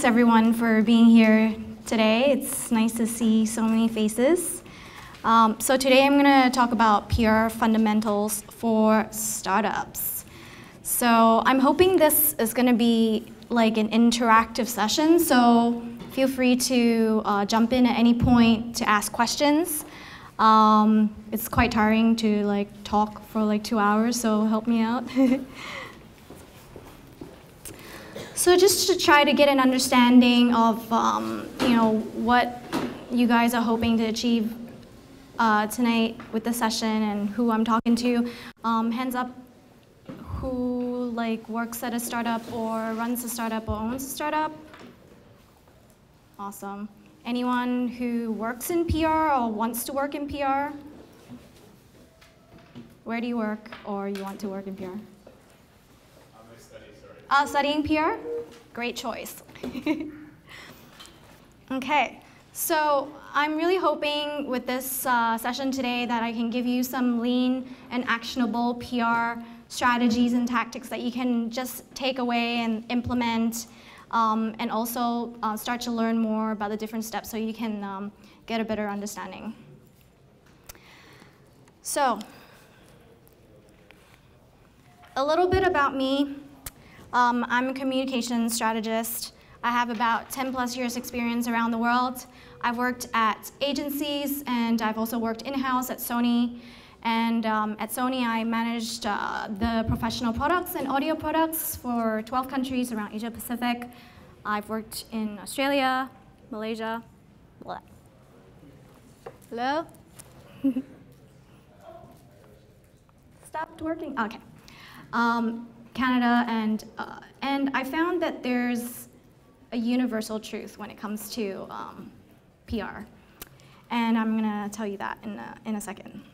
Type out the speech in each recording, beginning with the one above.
thanks everyone for being here today. It's nice to see so many faces. So today I'm going to talk about PR fundamentals for startups. So I'm hoping this is going to be like an interactive session, so feel free to jump in at any point to ask questions. It's quite tiring to like talk for like 2 hours, so help me out. So just to try to get an understanding of what you guys are hoping to achieve tonight with the session and who I'm talking to. Hands up who like works at a startup or runs a startup or owns a startup. Awesome. Anyone who works in PR or wants to work in PR? Where do you work or you want to work in PR? Studying PR? Great choice. Okay, so I'm really hoping with this session today that I can give you some lean and actionable PR strategies and tactics that you can just take away and implement, and also start to learn more about the different steps so you can get a better understanding. So, a little bit about me. I'm a communications strategist. I have about 10 plus years experience around the world. I've worked at agencies and I've also worked in-house at Sony. And at Sony, I managed the professional products and audio products for 12 countries around Asia Pacific. I've worked in Australia, Malaysia. Blah. Hello? Stopped working? Okay. Canada, and I found that there's a universal truth when it comes to PR, and I'm gonna tell you that in a second.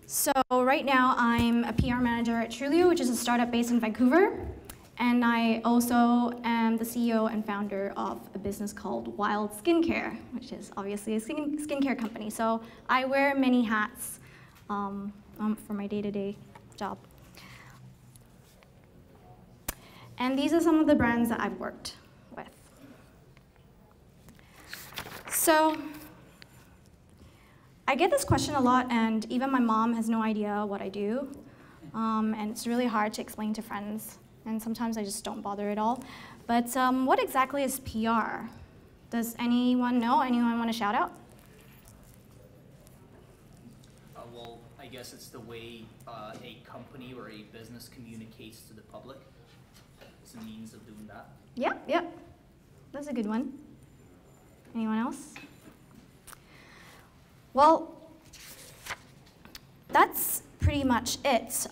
So right now I'm a PR manager at Trulio, which is a startup based in Vancouver, and I also am the CEO and founder of a business called Wild Skincare, which is obviously a skincare company. So I wear many hats for my day-to-day job. And these are some of the brands that I've worked with. So I get this question a lot, and even my mom has no idea what I do. And it's really hard to explain to friends, and sometimes I just don't bother at all. But what exactly is PR? Does anyone know? Anyone want to shout out? Well, I guess it's the way a company or a business communicates to the public. It's a means of doing that. Yep. That's a good one. Anyone else? Well, that's pretty much it.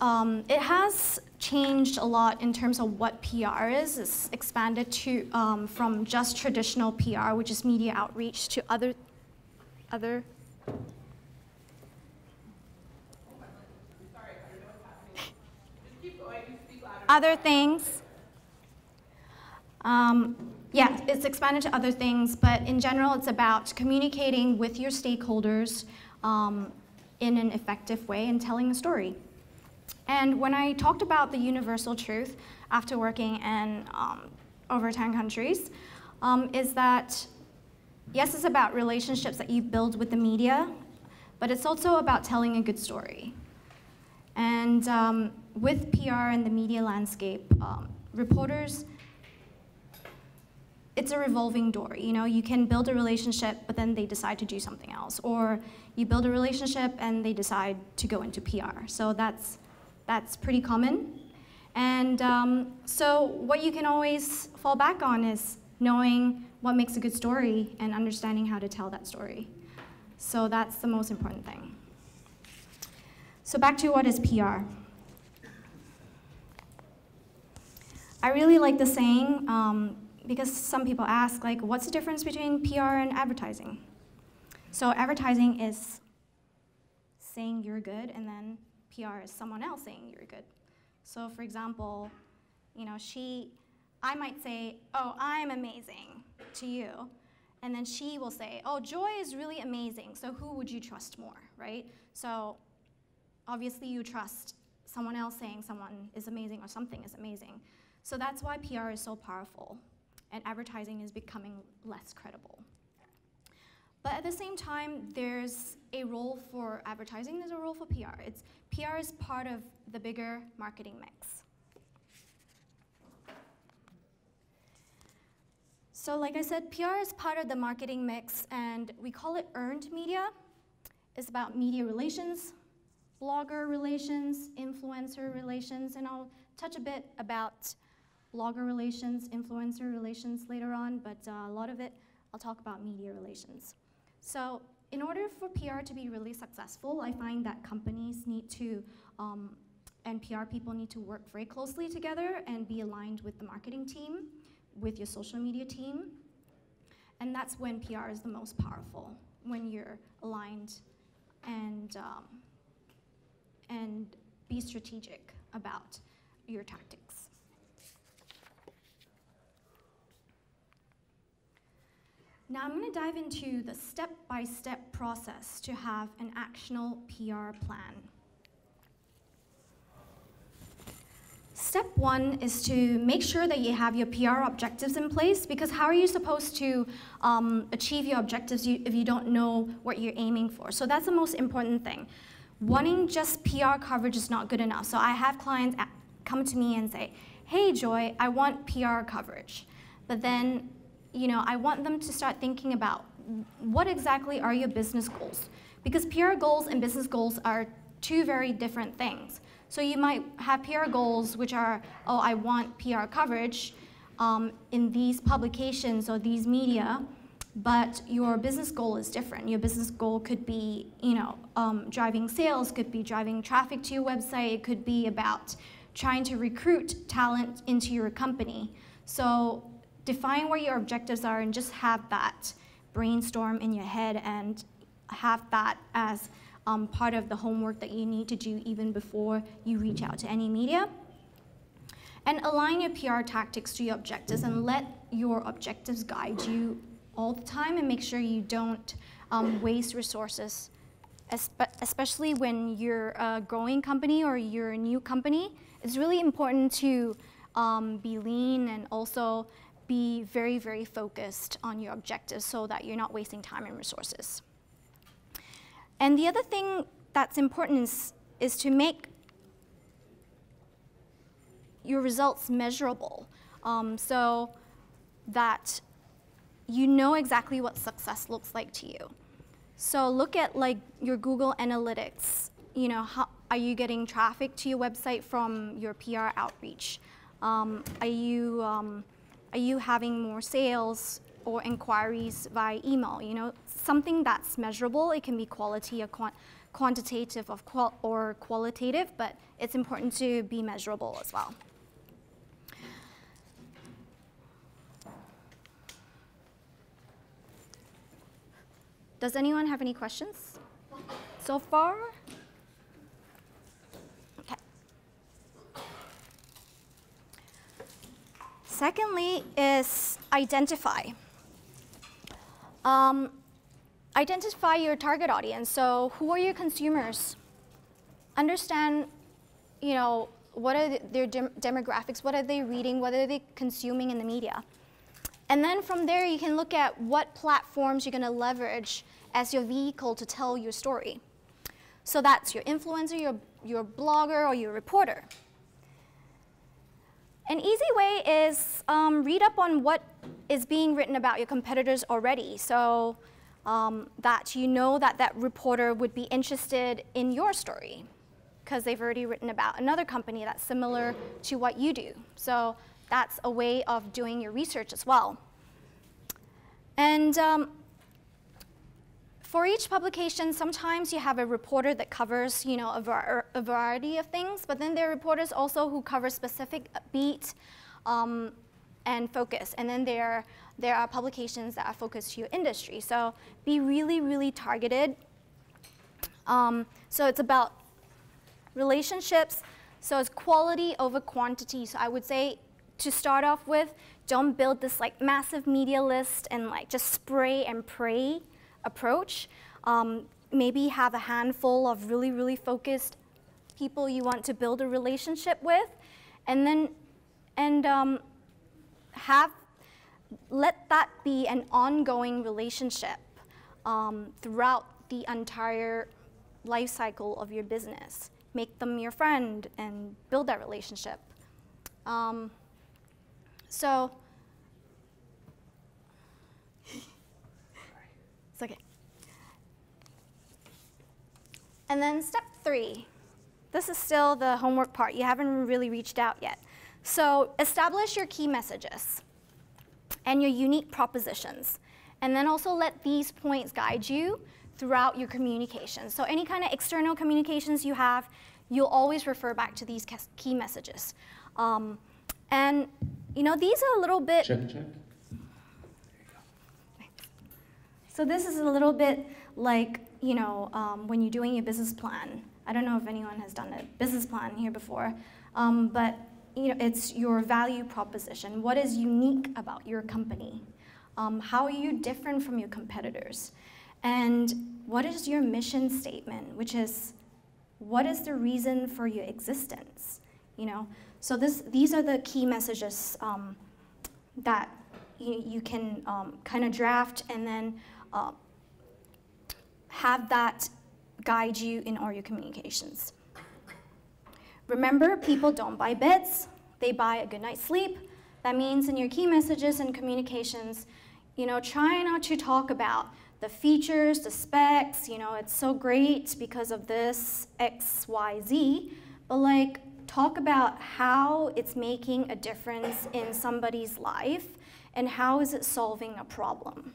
It has changed a lot in terms of what PR is. It's expanded to from just traditional PR, which is media outreach, to other things. Yeah, it's expanded to other things, but in general, it's about communicating with your stakeholders in an effective way and telling a story. And when I talked about the universal truth after working in over 10 countries, is that, yes, it's about relationships that you build with the media, but it's also about telling a good story. And with PR and the media landscape, reporters, it's a revolving door. You know, you can build a relationship, but then they decide to do something else. Or you build a relationship and they decide to go into PR. So that's pretty common. And so what you can always fall back on is knowing what makes a good story and understanding how to tell that story. So that's the most important thing. So back to what is PR. I really like the saying, because some people ask, like, what's the difference between PR and advertising? So advertising is saying you're good, and then PR is someone else saying you're good. So for example, you know, I might say, oh, I'm amazing to you, and then she will say, oh, Joy is really amazing, so who would you trust more, right? So obviously you trust someone else saying someone is amazing or something is amazing. So that's why PR is so powerful. and advertising is becoming less credible. But at the same time, there's a role for advertising, there's a role for PR. PR is part of the bigger marketing mix. So like I said, PR is part of the marketing mix, and we call it earned media. It's about media relations, blogger relations, influencer relations, and I'll touch a bit about blogger relations, influencer relations later on, but a lot of it, I'll talk about media relations. So in order for PR to be really successful, I find that companies need to, and PR people need to work very closely together and be aligned with the marketing team, with your social media team. And that's when PR is the most powerful, when you're aligned and be strategic about your tactics. Now I'm going to dive into the step-by-step process to have an actionable PR plan. Step one is to make sure that you have your PR objectives in place, because how are you supposed to achieve your objectives if you don't know what you're aiming for? So that's the most important thing. Wanting just PR coverage is not good enough. So I have clients come to me and say, hey Joy, I want PR coverage. But then, I want them to start thinking about what exactly are your business goals? Because PR goals and business goals are two very different things. So you might have PR goals which are, oh, I want PR coverage in these publications or these media, but your business goal is different. Your business goal could be, driving sales, could be driving traffic to your website, it could be about trying to recruit talent into your company. So define what your objectives are and just have that brainstorm in your head and have that as part of the homework that you need to do even before you reach out to any media. And align your PR tactics to your objectives and let your objectives guide you all the time, and make sure you don't waste resources, especially when you're a growing company or you're a new company. It's really important to be lean and also be very, very focused on your objectives so that you're not wasting time and resources. And the other thing that's important is to make your results measurable, so that you know exactly what success looks like to you. So look at like your Google Analytics. How are you getting traffic to your website from your PR outreach? Are you having more sales or inquiries via email? Something that's measurable. It can be quality or quantitative or qualitative, but it's important to be measurable as well. Does anyone have any questions so far? Okay. Secondly is identify. Identify your target audience. So who are your consumers? Understand, what are their demographics, what are they reading, what are they consuming in the media? And then from there, you can look at what platforms you're going to leverage as your vehicle to tell your story. So that's your influencer, your blogger, or your reporter. An easy way is read up on what is being written about your competitors already, so that you know that reporter would be interested in your story because they've already written about another company that's similar to what you do. So that's a way of doing your research as well. And for each publication, sometimes you have a reporter that covers, a variety of things, but then there are reporters also who cover specific beat and focus. And then there are publications that are focused to your industry. So be really, really targeted. So it's about relationships. So it's quality over quantity. So I would say to start off with, don't build this massive media list and just spray and pray approach. Maybe have a handful of really, really focused people you want to build a relationship with, and then have let that be an ongoing relationship throughout the entire life cycle of your business. Make them your friend and build that relationship. So, it's okay. And then step 3. This is still the homework part. You haven't really reached out yet. So establish your key messages and your unique propositions. And then also let these points guide you throughout your communications. So any kind of external communications you have, you'll always refer back to these key messages. And you know, these are a little bit... Check. So this is a little bit like, you know, when you're doing your business plan. I don't know if anyone has done a business plan here before, but you know, it's your value proposition. What is unique about your company? How are you different from your competitors? And what is your mission statement, which is, what is the reason for your existence? You know, so these are the key messages that you can kind of draft and then have that guide you in all your communications. Remember, people don't buy beds, they buy a good night's sleep. That means in your key messages and communications, you know, try not to talk about the features, the specs, you know, it's so great because of this X, Y, Z, but like talk about how it's making a difference in somebody's life and how is it solving a problem.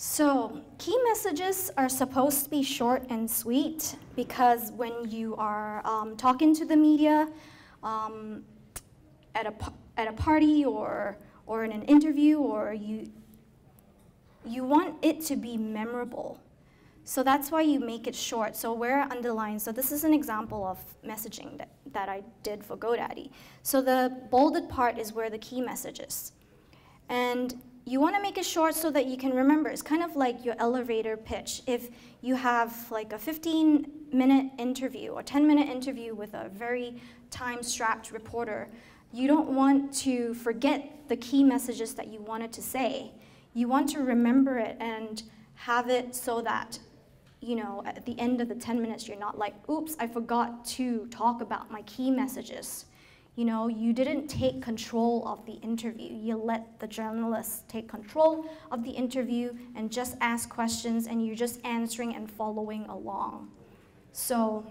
So key messages are supposed to be short and sweet because when you are talking to the media at a party or in an interview, or you want it to be memorable. So that's why you make it short. So where it underlines, so this is an example of messaging that I did for GoDaddy. So the bolded part is where the key message is. And you want to make it short so that you can remember. It's kind of like your elevator pitch. If you have like a 15-minute interview or 10-minute interview with a very time-strapped reporter, you don't want to forget the key messages that you wanted to say. You want to remember it and have it so that, you know, at the end of the 10 minutes, you're not like, oops, I forgot to talk about my key messages. You know, you didn't take control of the interview. You let the journalists take control of the interview and just ask questions, and you're just answering and following along. So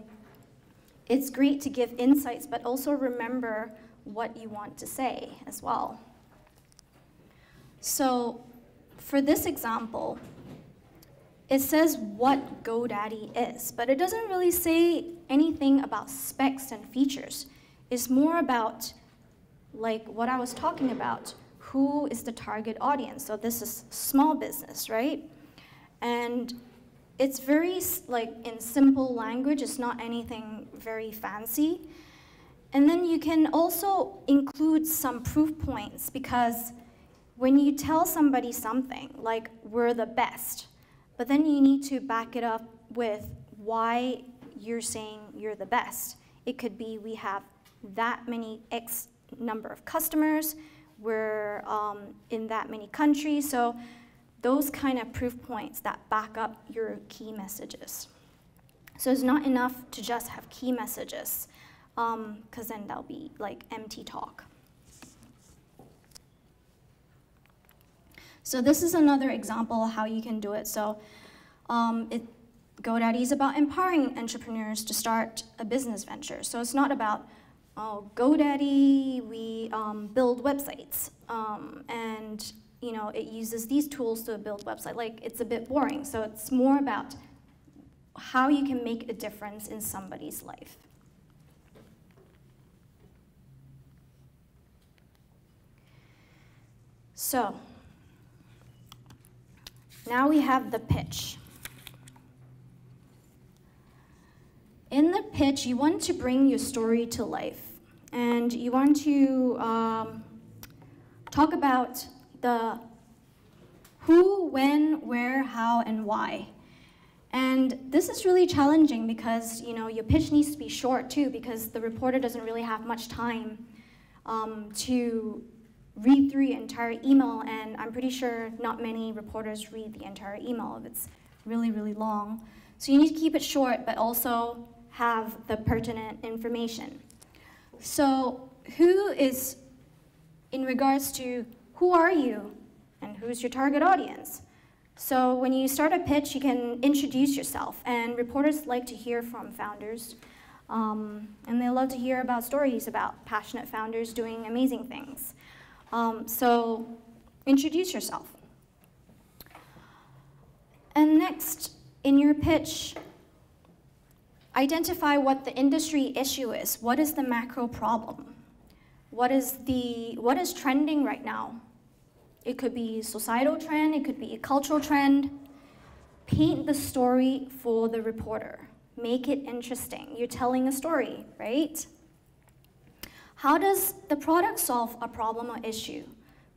it's great to give insights, but also remember what you want to say as well. So for this example, it says what GoDaddy is, but it doesn't really say anything about specs and features. It's more about, like what I was talking about, who is the target audience? So this is small business, right? And it's very, like, in simple language. It's not anything very fancy. And then you can also include some proof points, because when you tell somebody something, like, we're the best, but then you need to back it up with why you're saying you're the best. It could be we have that many X number of customers, we're in that many countries. So those kind of proof points that back up your key messages. So it's not enough to just have key messages, because then that'll be like empty talk. So this is another example of how you can do it. So GoDaddy is about empowering entrepreneurs to start a business venture. So it's not about, oh, GoDaddy, we build websites, and you know, it uses these tools to build websites. Like, it's a bit boring. So it's more about how you can make a difference in somebody's life. So now we have the pitch. In the pitch, you want to bring your story to life, and you want to talk about the who, when, where, how, and why. And this is really challenging because your pitch needs to be short too, because the reporter doesn't really have much time to read through your entire email, and I'm pretty sure not many reporters read the entire email if it's really, really long. So you need to keep it short, but also have the pertinent information. So in regards to who are you and who's your target audience? So when you start a pitch, you can introduce yourself, and reporters like to hear from founders, and they love to hear about stories about passionate founders doing amazing things. So introduce yourself. And next, in your pitch, identify what the industry issue is. What is the macro problem? What is trending right now? It could be societal trend, it could be a cultural trend. Paint the story for the reporter. Make it interesting. You're telling a story, right? How does the product solve a problem or issue?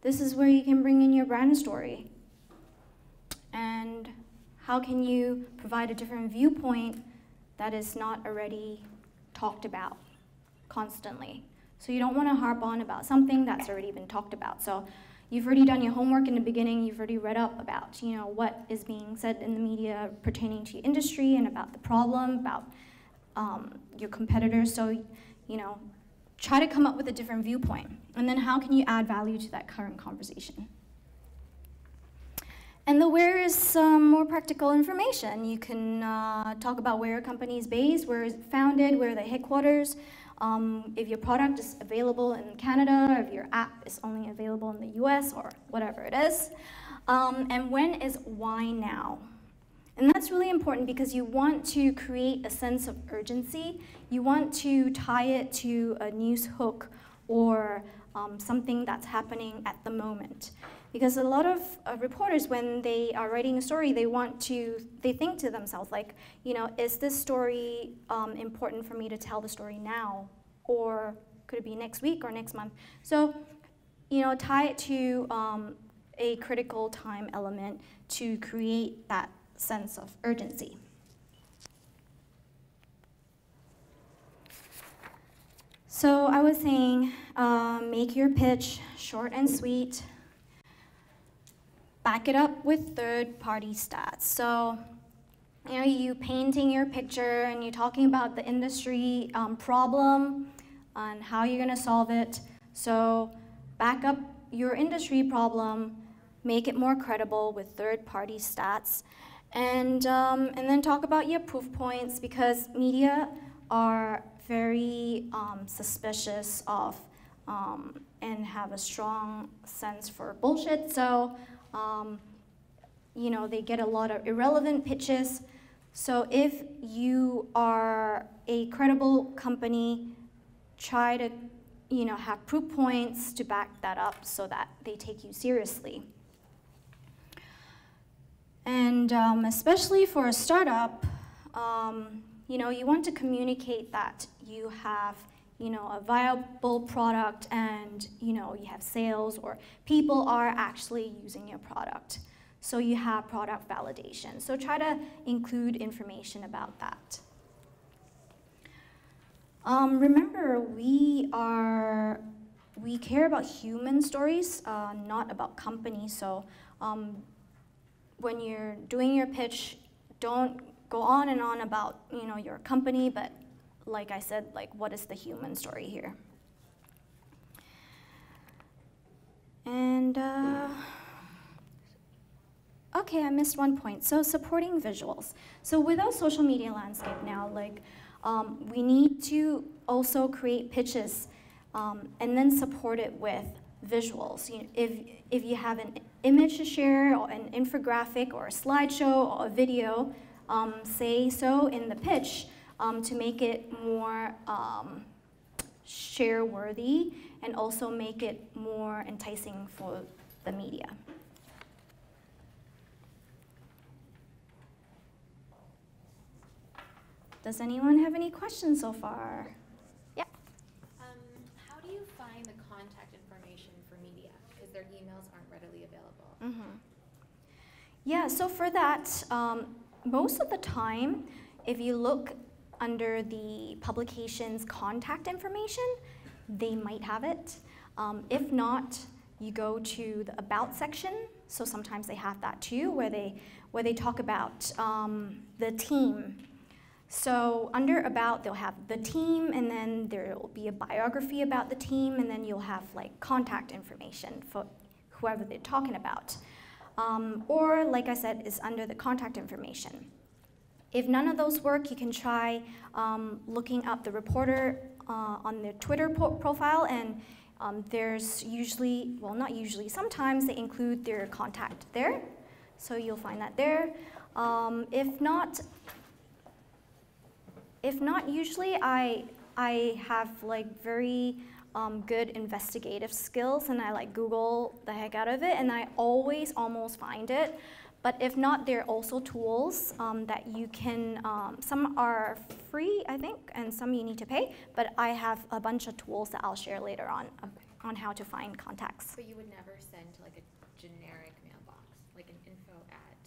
This is where you can bring in your brand story. And how can you provide a different viewpoint that is not already talked about constantly? So you don't want to harp on about something that's already been talked about. So you've already done your homework in the beginning, you've already read up about what is being said in the media pertaining to your industry and about the problem, about your competitors. So try to come up with a different viewpoint. And then how can you add value to that current conversation? And the where is some more practical information. You can talk about where a company is based, where it's founded, where the headquarters, if your product is available in Canada, or if your app is only available in the US, or whatever it is. And when is why now? And that's really important because you want to create a sense of urgency. You want to tie it to a news hook or something that's happening at the moment. Because a lot of reporters, when they are writing a story, they think to themselves, like, is this story important for me to tell the story now? Or could it be next week or next month? So, tie it to a critical time element to create that sense of urgency. So I was saying, make your pitch short and sweet. Back it up with third-party stats. So, you painting your picture and you're talking about the industry problem and how you're going to solve it. So, back up your industry problem, make it more credible with third-party stats, and then talk about your proof points, because media are very suspicious of and have a strong sense for bullshit. So. They get a lot of irrelevant pitches. So if you are a credible company, try to, have proof points to back that up so that they take you seriously. And especially for a startup, you want to communicate that you have a viable product and you have sales, or people are actually using your product. So you have product validation. So try to include information about that. Remember, we care about human stories, not about companies. So when you're doing your pitch, don't go on and on about your company, but like I said, what is the human story here? And okay, I missed one point. So supporting visuals. So with our social media landscape now, we need to also create pitches and then support it with visuals. If you have an image to share, or an infographic, or a slideshow, or a video, say so in the pitch to make it more share-worthy and also make it more enticing for the media. Does anyone have any questions so far? Yeah. How do you find the contact information for media? Because their emails aren't readily available. Yeah, so for that, most of the time, if you look under the publication's contact information, they might have it. If not, you go to the About section. So sometimes they have that too, where they talk about the team. So under About, they'll have the team, and then there will be a biography about the team, and then you'll have like contact information for whoever they're talking about. Or, like I said, is under the contact information. If none of those work, you can try looking up the reporter on their Twitter profile, and there's usually, well, not usually, sometimes they include their contact there. So you'll find that there. If not, usually I have like very good investigative skills, and I like Google the heck out of it, and I always almost find it. But if not, there are also tools that you can, some are free, I think, and some you need to pay, but I have a bunch of tools that I'll share later on how to find contacts. But you would never send to like a generic mailbox, like an info at?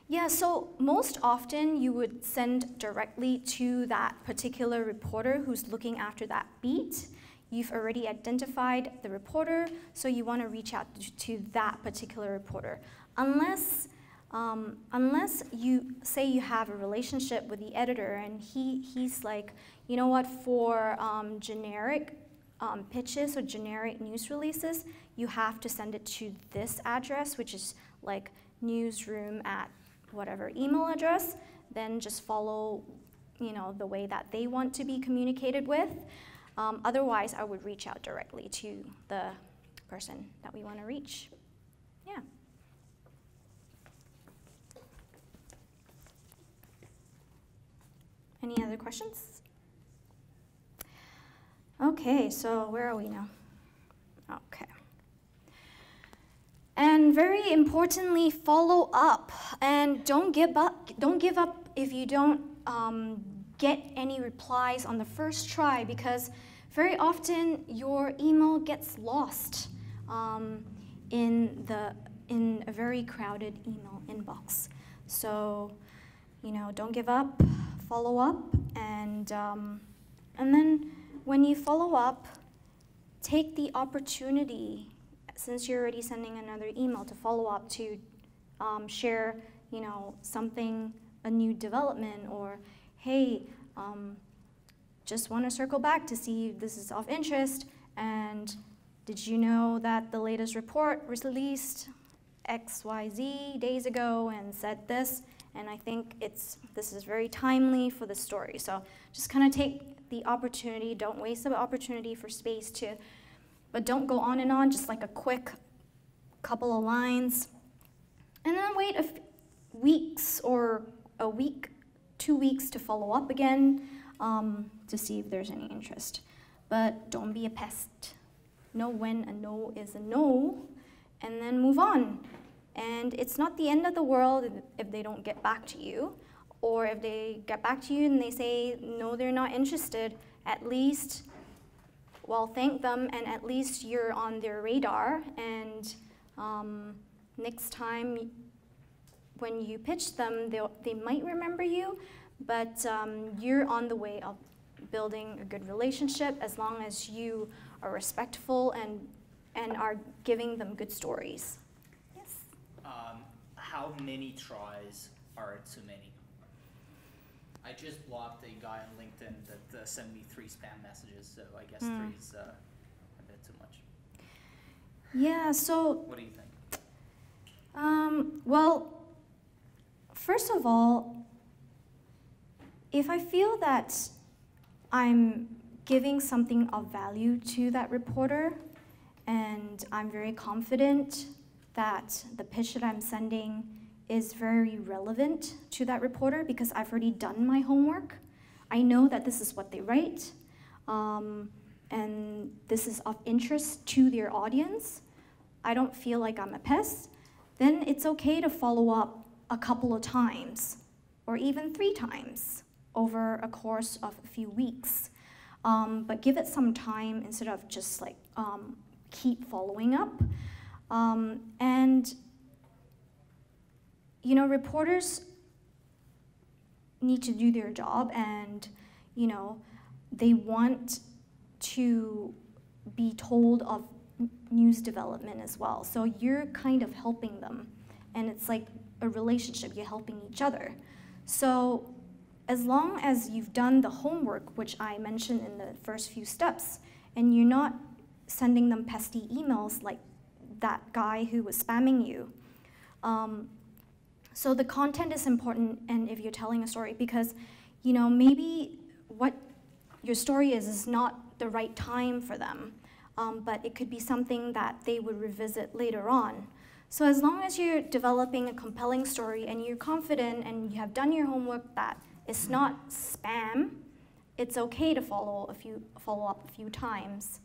Yeah, so most often you would send directly to that particular reporter who's looking after that beat. You've already identified the reporter, so you want to reach out to that particular reporter. Unless you say you have a relationship with the editor and he's like, you know what, for generic pitches or generic news releases, you have to send it to this address, which is like newsroom at whatever email address, then just follow, you know, the way that they want to be communicated with. Otherwise, I would reach out directly to the person that we want to reach. Yeah. Any other questions? Okay, so where are we now? Okay. And very importantly, follow up, and don't give up. Don't give up if you don't get any replies on the first try, because very often your email gets lost in a very crowded email inbox. So, you know, don't give up. Follow up, and then when you follow up, take the opportunity, since you're already sending another email, to follow up to share, you know, something, a new development, or hey, just want to circle back to see if this is of interest, and did you know that the latest report was released XYZ days ago and said this? And I think this is very timely for the story. So just kind of take the opportunity, don't waste the opportunity for space to, but don't go on and on, just like a quick couple of lines. And then wait weeks or a week, 2 weeks to follow up again to see if there's any interest. But don't be a pest. Know when a no is a no, and then move on. And it's not the end of the world if they don't get back to you, or if they get back to you and they say, no, they're not interested. At least, well, thank them, and at least you're on their radar. And next time when you pitch them, they might remember you, but you're on the way of building a good relationship as long as you are respectful and are giving them good stories. How many tries are too many? I just blocked a guy on LinkedIn that sent me 3 spam messages, so I guess 3 is a bit too much. Yeah, so... What do you think? Well, first of all, if I feel that I'm giving something of value to that reporter, and I'm very confident that the pitch that I'm sending is very relevant to that reporter because I've already done my homework. I know that this is what they write, and this is of interest to their audience. I don't feel like I'm a pest. Then it's okay to follow up a couple of times, or even 3 times over a course of a few weeks. But give it some time instead of just like keep following up. And you know, reporters need to do their job, and they want to be told of news development as well. So you're kind of helping them, and it's like a relationship. You're helping each other. So as long as you've done the homework, which I mentioned in the first few steps, and you're not sending them pesky emails like that guy who was spamming you. So the content is important, and if you're telling a story, because maybe what your story is not the right time for them, but it could be something that they would revisit later on. So as long as you're developing a compelling story and you're confident and you have done your homework that it's not spam, it's okay to follow up a few times.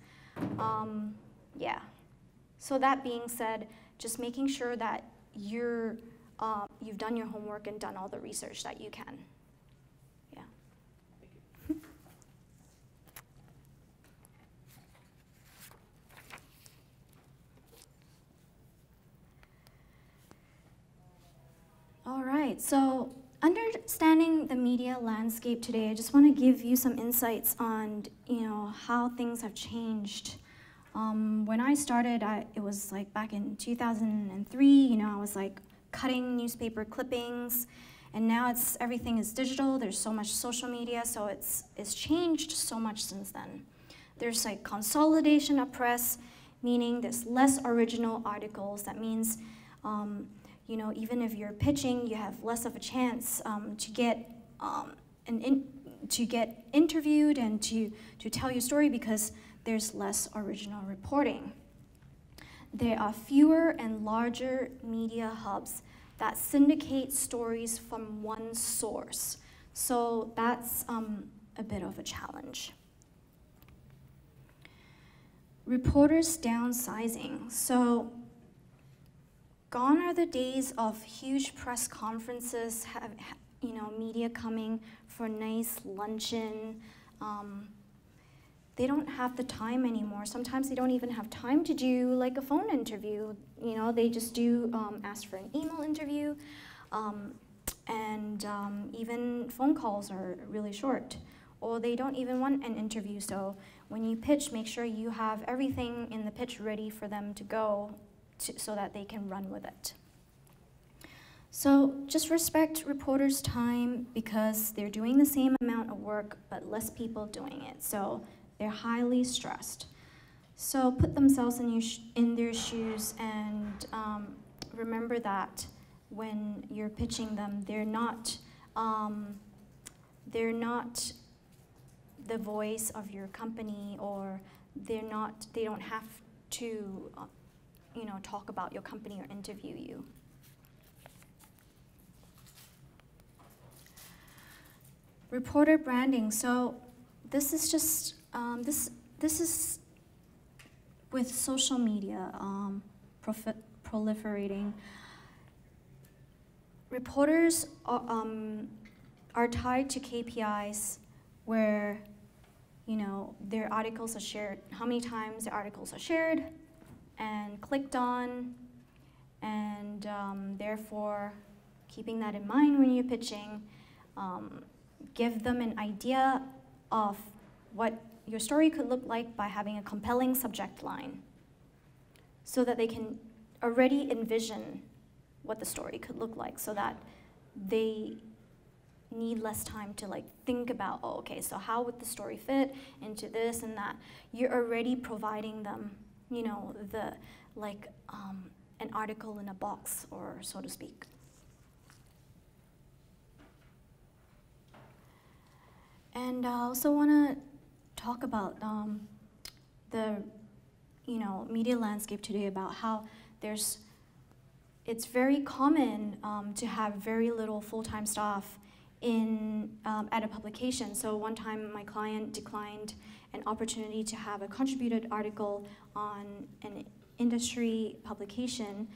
Yeah. So that being said, just making sure that you've done your homework and done all the research that you can. Yeah. All right, so understanding the media landscape today, I just want to give you some insights on how things have changed. When I started, it was like back in 2003. I was like cutting newspaper clippings, and now everything is digital. There's so much social media, so it's changed so much since then. There's like consolidation of press, meaning there's less original articles. That means even if you're pitching, you have less of a chance to get interviewed and to tell your story, because there's less original reporting. There are fewer and larger media hubs that syndicate stories from one source. So that's a bit of a challenge. Reporters downsizing. So gone are the days of huge press conferences, media coming for nice luncheon. They don't have the time anymore. Sometimes they don't even have time to do like a phone interview. They just do ask for an email interview, and even phone calls are really short, or they don't even want an interview. So when you pitch, make sure you have everything in the pitch ready for them to go so that they can run with it. So just respect reporters' time, because they're doing the same amount of work but less people doing it. So they're highly stressed. So put themselves in their shoes, and remember that when you're pitching them, they're not the voice of your company, or they don't have to talk about your company or interview you. Reporter branding. So this is just this is with social media proliferating. Reporters are tied to KPIs where their articles are shared, how many times the articles are shared and clicked on, and therefore keeping that in mind when you're pitching, give them an idea of what your story could look like by having a compelling subject line, so that they can already envision what the story could look like, so that they need less time to think about, oh, okay, so how would the story fit into this and that. You're already providing them, an article in a box, or so to speak. And I also want to talk about the media landscape today, about how it's very common to have very little full-time staff at a publication. So one time my client declined an opportunity to have a contributed article on an industry publication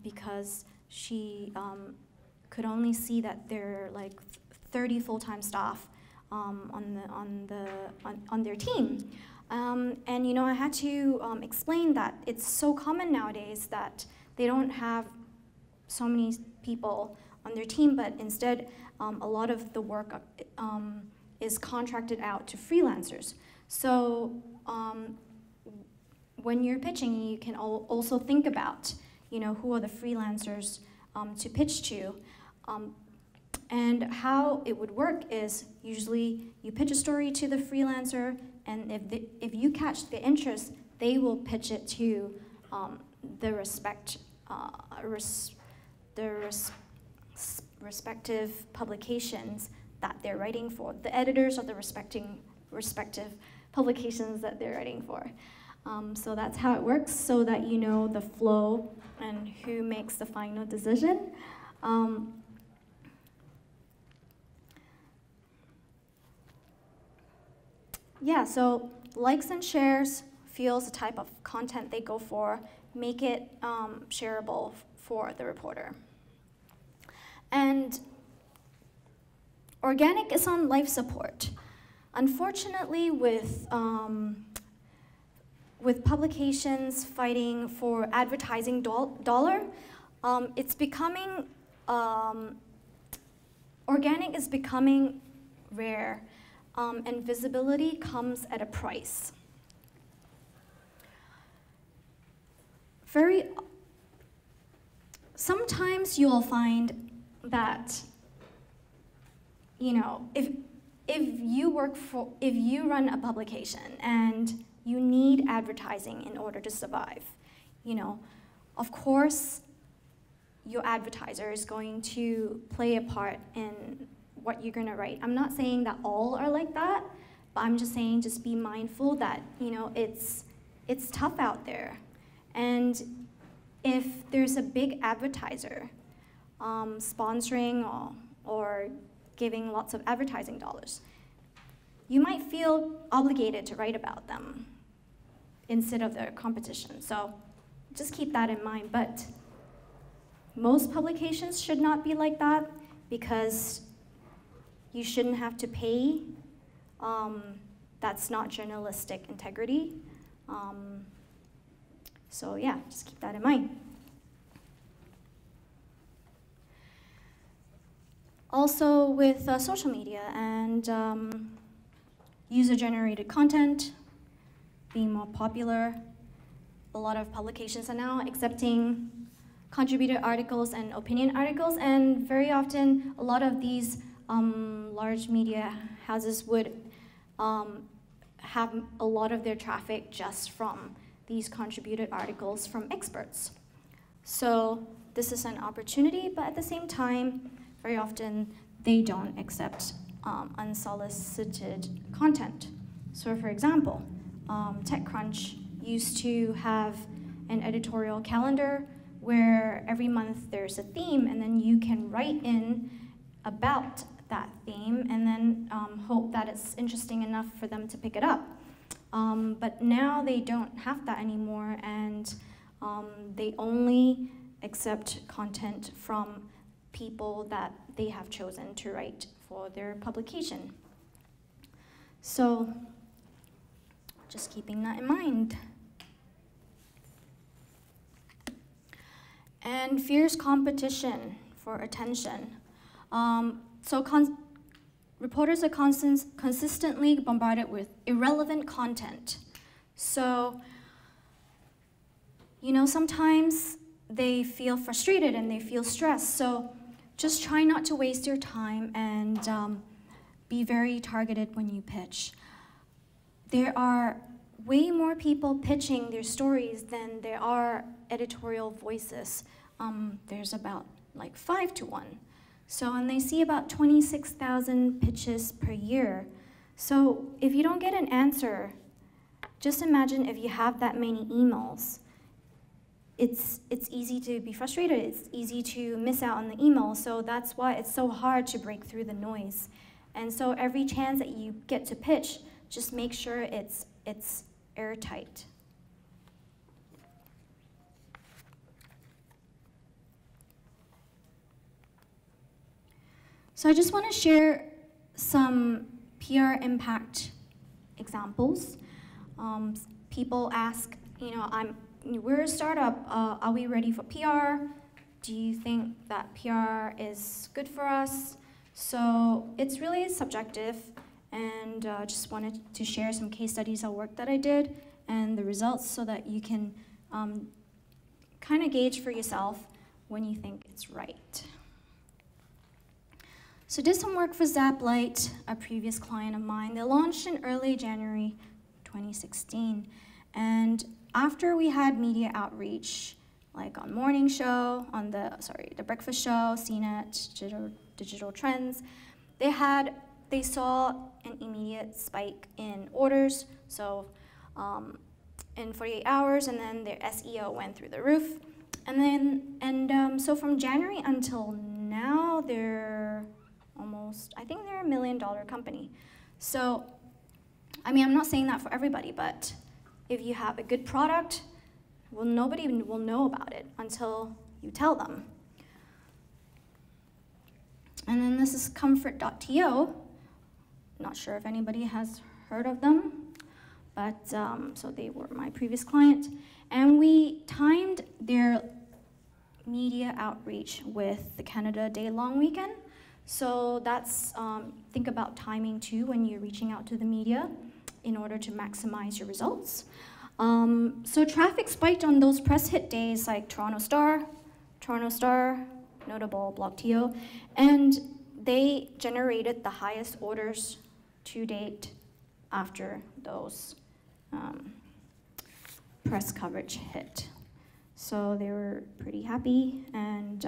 because she could only see that there are 30 full-time staff on their team. And I had to explain that it's so common nowadays that they don't have so many people on their team, but instead a lot of the work is contracted out to freelancers. So when you're pitching, you can also think about, who are the freelancers to pitch to. And how it would work is usually you pitch a story to the freelancer, and if you catch the interest, they will pitch it to the respective publications that they're writing for, the editors of the respective publications that they're writing for. So that's how it works, so that you know the flow and who makes the final decision. Yeah, so likes and shares fuels the type of content they go for, make it shareable for the reporter. And organic is on life support. Unfortunately, with publications fighting for advertising dollar, it's becoming, organic is becoming rare, and visibility comes at a price. Sometimes you'll find that, if you run a publication and you need advertising in order to survive, of course, your advertiser is going to play a part in what you're going to write. I'm not saying that all are like that, but I'm just saying just be mindful that, it's tough out there. And if there's a big advertiser sponsoring or giving lots of advertising dollars, you might feel obligated to write about them instead of their competition. So just keep that in mind. But most publications should not be like that, because you shouldn't have to pay. That's not journalistic integrity. So yeah, just keep that in mind. Also with social media and user-generated content being more popular, a lot of publications are now accepting contributed articles and opinion articles, and very often a lot of these large media houses would have a lot of their traffic just from these contributed articles from experts. So this is an opportunity, but at the same time, very often they don't accept unsolicited content. So for example, TechCrunch used to have an editorial calendar where every month there's a theme, and then you can write in about that theme and then hope that it's interesting enough for them to pick it up. But now they don't have that anymore, and they only accept content from people that they have chosen to write for their publication. So just keeping that in mind. And fierce competition for attention. Reporters are consistently bombarded with irrelevant content. So, sometimes they feel frustrated and they feel stressed. So just try not to waste your time and be very targeted when you pitch. There are way more people pitching their stories than there are editorial voices. There's about like 5 to 1. So, and they see about 26,000 pitches per year. So if you don't get an answer, just imagine if you have that many emails. It's easy to be frustrated. It's easy to miss out on the email. So that's why it's so hard to break through the noise. And so every chance that you get to pitch, just make sure it's airtight. So I just want to share some PR impact examples. People ask, we're a startup, are we ready for PR? Do you think that PR is good for us? So it's really subjective, and just wanted to share some case studies of work that I did and the results so that you can kind of gauge for yourself when you think it's right. So did some work for Zaplight, a previous client of mine. They launched in early January 2016. And after we had media outreach, like on Morning Show, on the Breakfast Show, CNET, Digital Trends, they saw an immediate spike in orders. So in 48 hours, and then their SEO went through the roof. So from January until now, they're I think they're $1 million company. So, I mean, I'm not saying that for everybody, but if you have a good product, well, nobody will know about it until you tell them. And then this is comfort.to. Not sure if anybody has heard of them, but so they were my previous client. And we timed their media outreach with the Canada Day long weekend. So that's, think about timing too when you're reaching out to the media in order to maximize your results. So traffic spiked on those press hit days like Toronto Star, notable Block.to, and they generated the highest orders to date after those press coverage hit. So they were pretty happy, and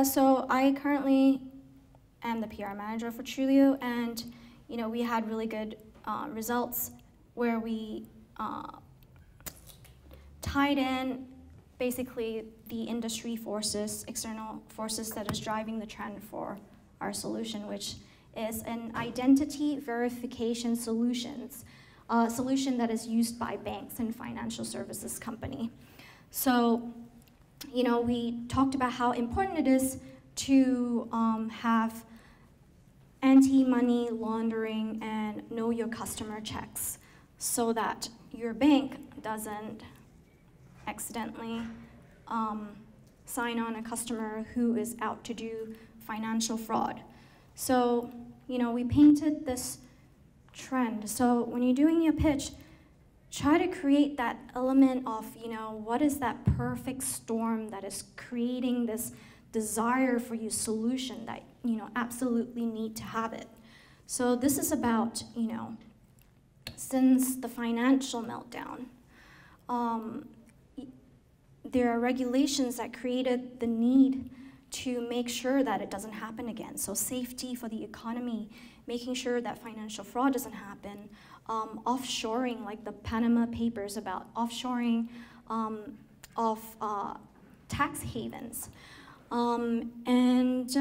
so I currently am the PR manager for Trulioo, and we had really good results where we tied in basically the industry forces, external forces that is driving the trend for our solution, which is an identity verification solution that is used by banks and financial services company. So, we talked about how important it is to have anti-money laundering and know your customer checks so that your bank doesn't accidentally sign on a customer who is out to do financial fraud. So, we painted this trend. So when you're doing your pitch, try to create that element of, what is that perfect storm that is creating this desire for your solution that, absolutely need to have it. So this is about, since the financial meltdown, there are regulations that created the need to make sure that it doesn't happen again. So safety for the economy, making sure that financial fraud doesn't happen, offshoring, like the Panama Papers about offshoring of tax havens, and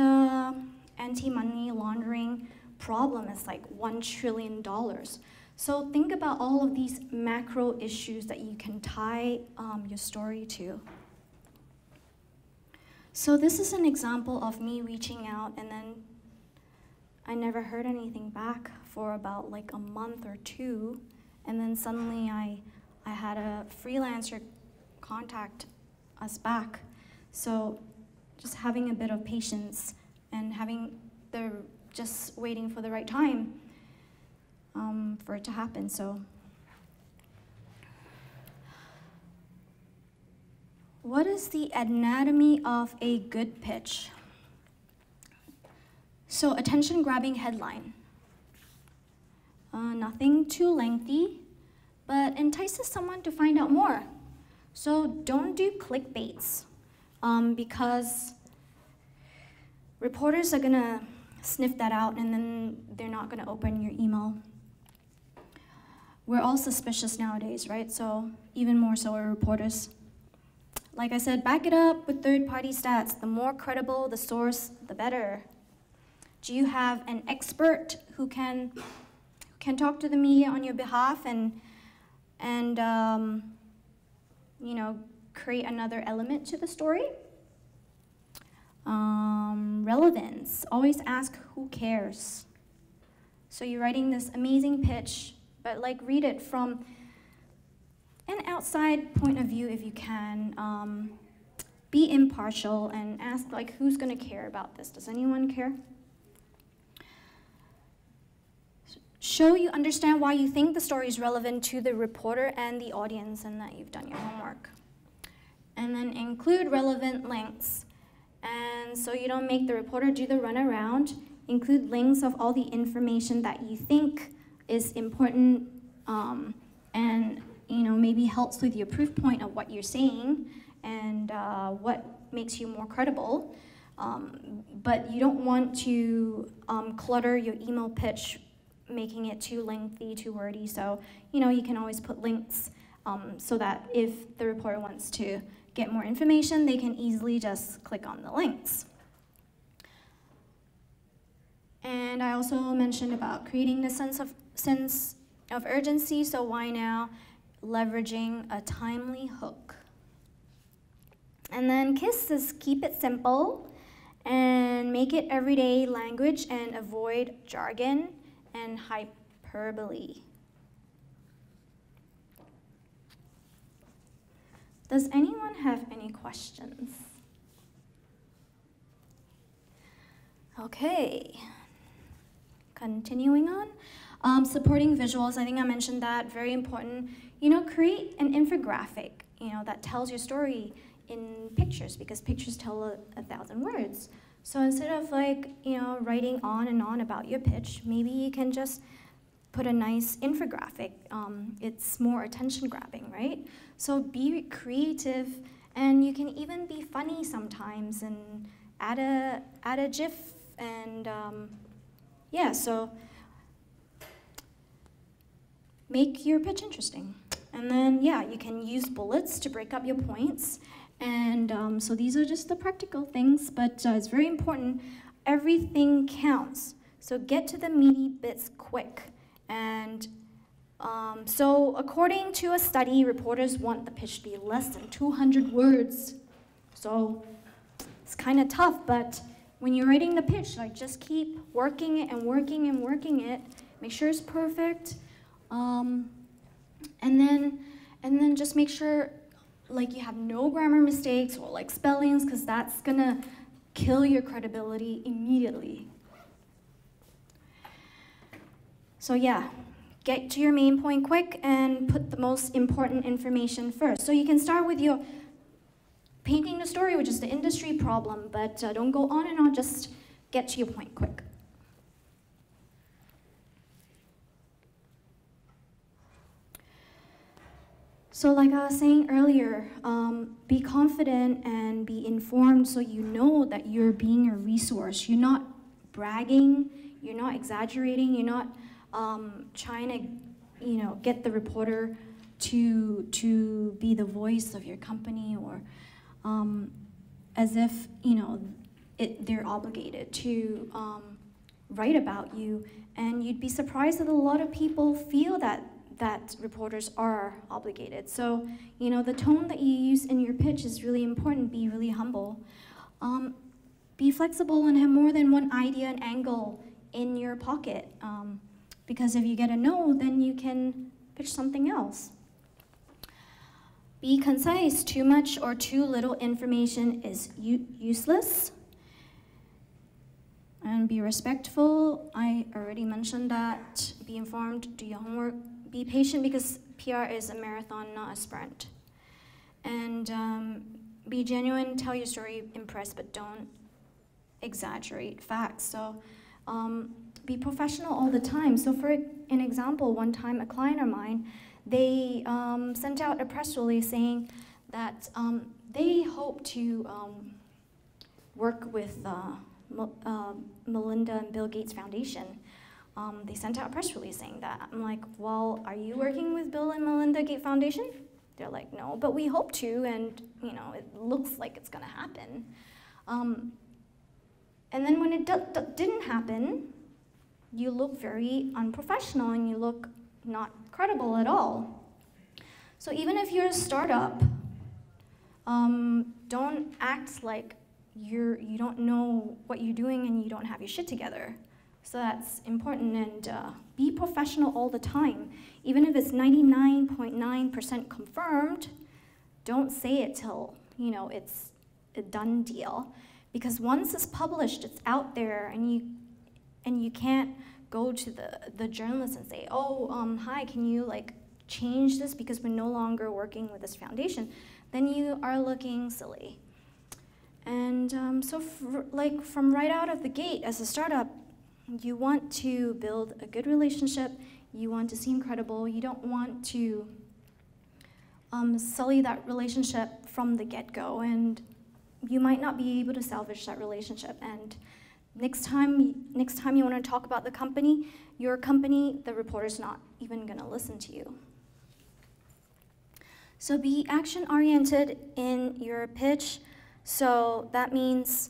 anti-money laundering problem is like $1 trillion. So think about all of these macro issues that you can tie your story to. So this is an example of me reaching out, and then I never heard anything back for about like a month or two, and then suddenly I had a freelancer contact us back. So just having a bit of patience and just waiting for the right time for it to happen. So what is the anatomy of a good pitch? So attention-grabbing headline. Nothing too lengthy, but entices someone to find out more. So don't do clickbaits, because reporters are gonna sniff that out and then they're not gonna open your email. We're all suspicious nowadays, right? So even more so are reporters. Like I said, back it up with third-party stats. The more credible the source, the better. Do you have an expert who can talk to the media on your behalf and create another element to the story? Relevance. Always ask who cares. So you're writing this amazing pitch, but read it from an outside point of view if you can. Be impartial and ask, like, who's going to care about this? Does anyone care? Show you understand why you think the story is relevant to the reporter and the audience and that you've done your homework. And then include relevant links. And so you don't make the reporter do the runaround. Include links of all the information that you think is important and maybe helps with your proof point of what you're saying and what makes you more credible. But you don't want to clutter your email pitch, making it too lengthy, too wordy. So you can always put links so that if the reporter wants to get more information, they can easily just click on the links. And I also mentioned about creating the sense of urgency, so why now? Leveraging a timely hook. And then KISS is keep it simple and make it everyday language and avoid jargon and hyperbole. Does anyone have any questions? Okay, continuing on. Supporting visuals, I think I mentioned that, very important. Create an infographic, that tells your story in pictures, because pictures tell 1,000 words. So instead of writing on and on about your pitch, maybe you can just put a nice infographic. It's more attention grabbing, right? So be creative, and you can even be funny sometimes and add a GIF and yeah, so make your pitch interesting. And then, yeah, you can use bullets to break up your points. And so these are just the practical things, but it's very important. Everything counts. So get to the meaty bits quick. And so according to a study, reporters want the pitch to be less than 200 words. So it's kind of tough, but when you're writing the pitch, just keep working it and working and working it. Make sure it's perfect. And then just make sure you have no grammar mistakes or spellings, because that's gonna kill your credibility immediately. So yeah, get to your main point quick and put the most important information first. So you can start with your painting the story, which is the industry problem, but don't go on and on, just get to your point quick. So like I was saying earlier, be confident and be informed so you know that you're being a resource. You're not bragging, you're not exaggerating, you're not trying to get the reporter to be the voice of your company, or as if they're obligated to write about you. And you'd be surprised that a lot of people feel that reporters are obligated. So, the tone that you use in your pitch is really important. Be really humble. Be flexible and have more than one idea and angle in your pocket. Because if you get a no, then you can pitch something else. Be concise. Too much or too little information is useless. And be respectful. I already mentioned that. Be informed. Do your homework. Be patient, because PR is a marathon, not a sprint. And be genuine, tell your story, impress, but don't exaggerate facts. So be professional all the time. So for an example, one time a client of mine, they sent out a press release saying that they hope to work with Melinda and Bill Gates Foundation. They sent out a press release saying that. I'm like, well, are you working with Bill and Melinda Gates Foundation? They're like, no, but we hope to, and it looks like it's gonna happen. And then when it didn't happen, you look very unprofessional and you look not credible at all. So even if you're a startup, don't act like you don't know what you're doing and you don't have your shit together. So that's important, and be professional all the time. Even if it's 99.9% confirmed, don't say it till, you know, it's a done deal. Because once it's published, it's out there, and you can't go to the journalist and say, oh, hi, can you like change this because we're no longer working with this foundation? Then you are looking silly. And so from right out of the gate as a startup, you want to build a good relationship, you want to seem credible, you don't want to sully that relationship from the get-go, and you might not be able to salvage that relationship. And next time you want to talk about the company, your company, the reporter's not even going to listen to you. So be action-oriented in your pitch. So that means,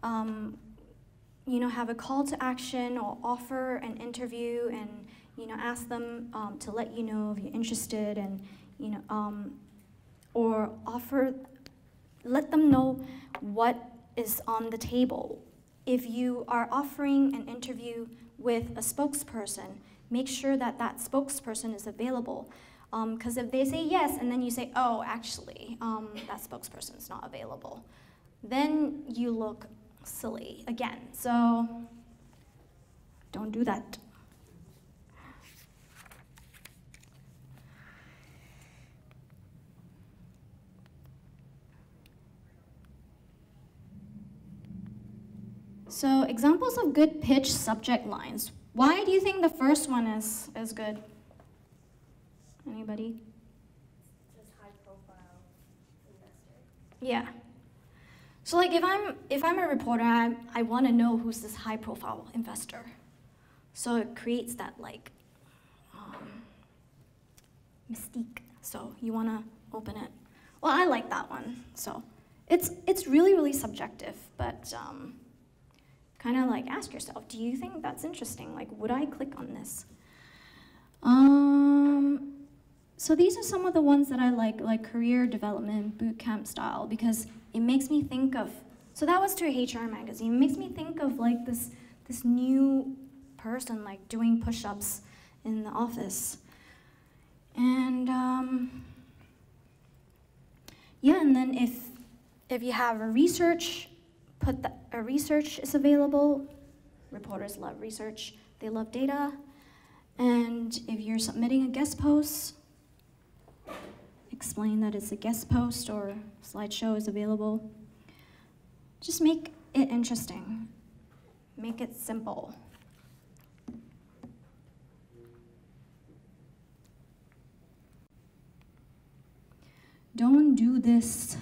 you know, have a call to action or offer an interview, and you know, ask them to let you know if you're interested, and you know, or let them know what is on the table. If you are offering an interview with a spokesperson, make sure that that spokesperson is available. Because if they say yes, and then you say, oh, actually, that spokesperson is not available, then you look silly again. So don't do that. So examples of good pitch subject lines. Why do you think the first one is good? Anybody? Just high profile investor. Yeah. So like if I'm a reporter, I want to know who's this high profile investor. So it creates that like mystique. So you want to open it. Well, I like that one. So it's really, really subjective, but kind of like ask yourself, do you think that's interesting? Like, would I click on this? So these are some of the ones that I like career development, bootcamp style, because it makes me think of, so that was to a HR magazine, it makes me think of like this new person like doing push-ups in the office. And yeah, and then if you have a research, put that a research is available. Reporters love research, they love data. And if you're submitting a guest post, explain that it's a guest post or slideshow is available. Just make it interesting. Make it simple. Don't do this.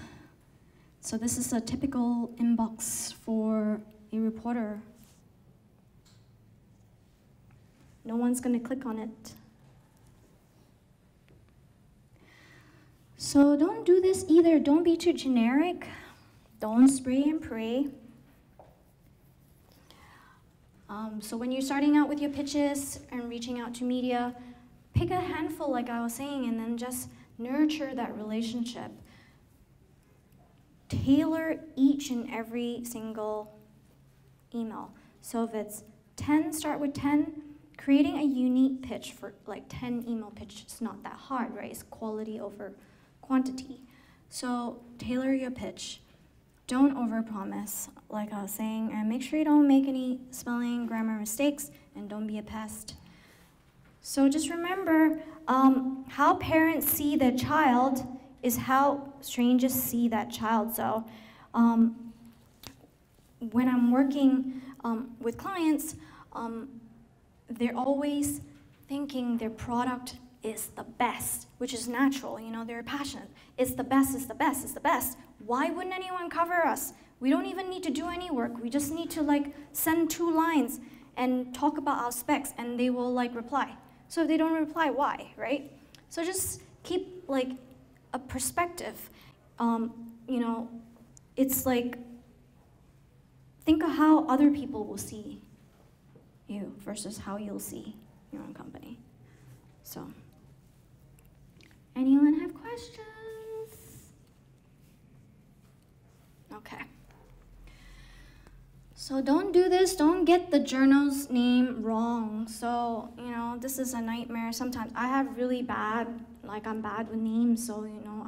So this is a typical inbox for a reporter. No one's going to click on it. So don't do this either. Don't be too generic. Don't spray and pray. So when you're starting out with your pitches and reaching out to media, pick a handful like I was saying, and then just nurture that relationship. Tailor each and every single email. So if it's 10, start with 10. Creating a unique pitch for like 10 email pitch is not that hard, right? It's quality over quantity. So tailor your pitch. Don't overpromise, like I was saying, and make sure you don't make any spelling, grammar mistakes, and don't be a pest. So just remember, how parents see their child is how strangers see that child. So when I'm working with clients, they're always thinking their product is the best, which is natural, you know, they're passionate. It's the best, it's the best, it's the best. Why wouldn't anyone cover us? We don't even need to do any work. We just need to like send 2 lines and talk about our specs, and they will like reply. So if they don't reply, why, right? So just keep like a perspective. You know, it's like, think of how other people will see you versus how you'll see your own company. So, anyone have questions? Okay. So So don't do this, don't get the journal's name wrong. So, you know, this is a nightmare. Sometimes I have really bad, like I'm bad with names, so, you know,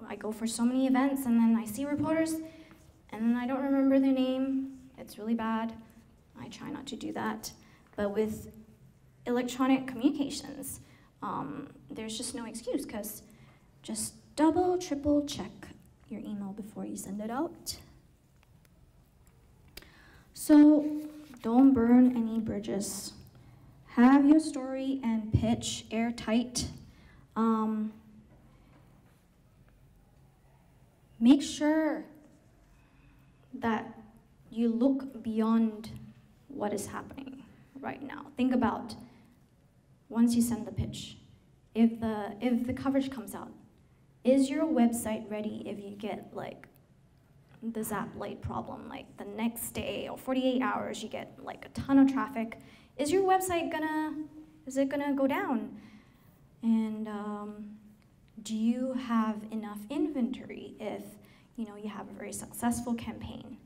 I go for so many events and then I see reporters and then I don't remember their name. It's really bad. I try not to do that. But with electronic communications, there's just no excuse, because just double, triple check your email before you send it out. So don't burn any bridges. Have your story and pitch airtight. Make sure that you look beyond what is happening right now. Think about, once you send the pitch, if the coverage comes out, is your website ready if you get like the zap light problem, like the next day or 48 hours you get like a ton of traffic? Is your website gonna go down? And do you have enough inventory if you know you have a very successful campaign?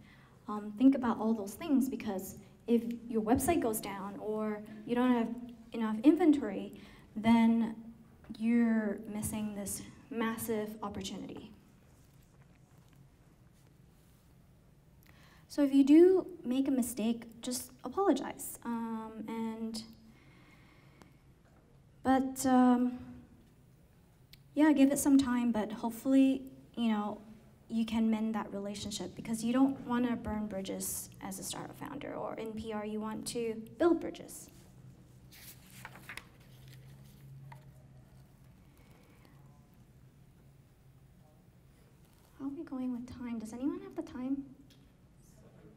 Think about all those things, because if your website goes down or you don't have enough inventory, then you're missing this massive opportunity. So if you do make a mistake, just apologize. Yeah, give it some time, but hopefully, you know, you can mend that relationship, because you don't want to burn bridges as a startup founder, or in PR, you want to build bridges. How are we going with time? Does anyone have the time?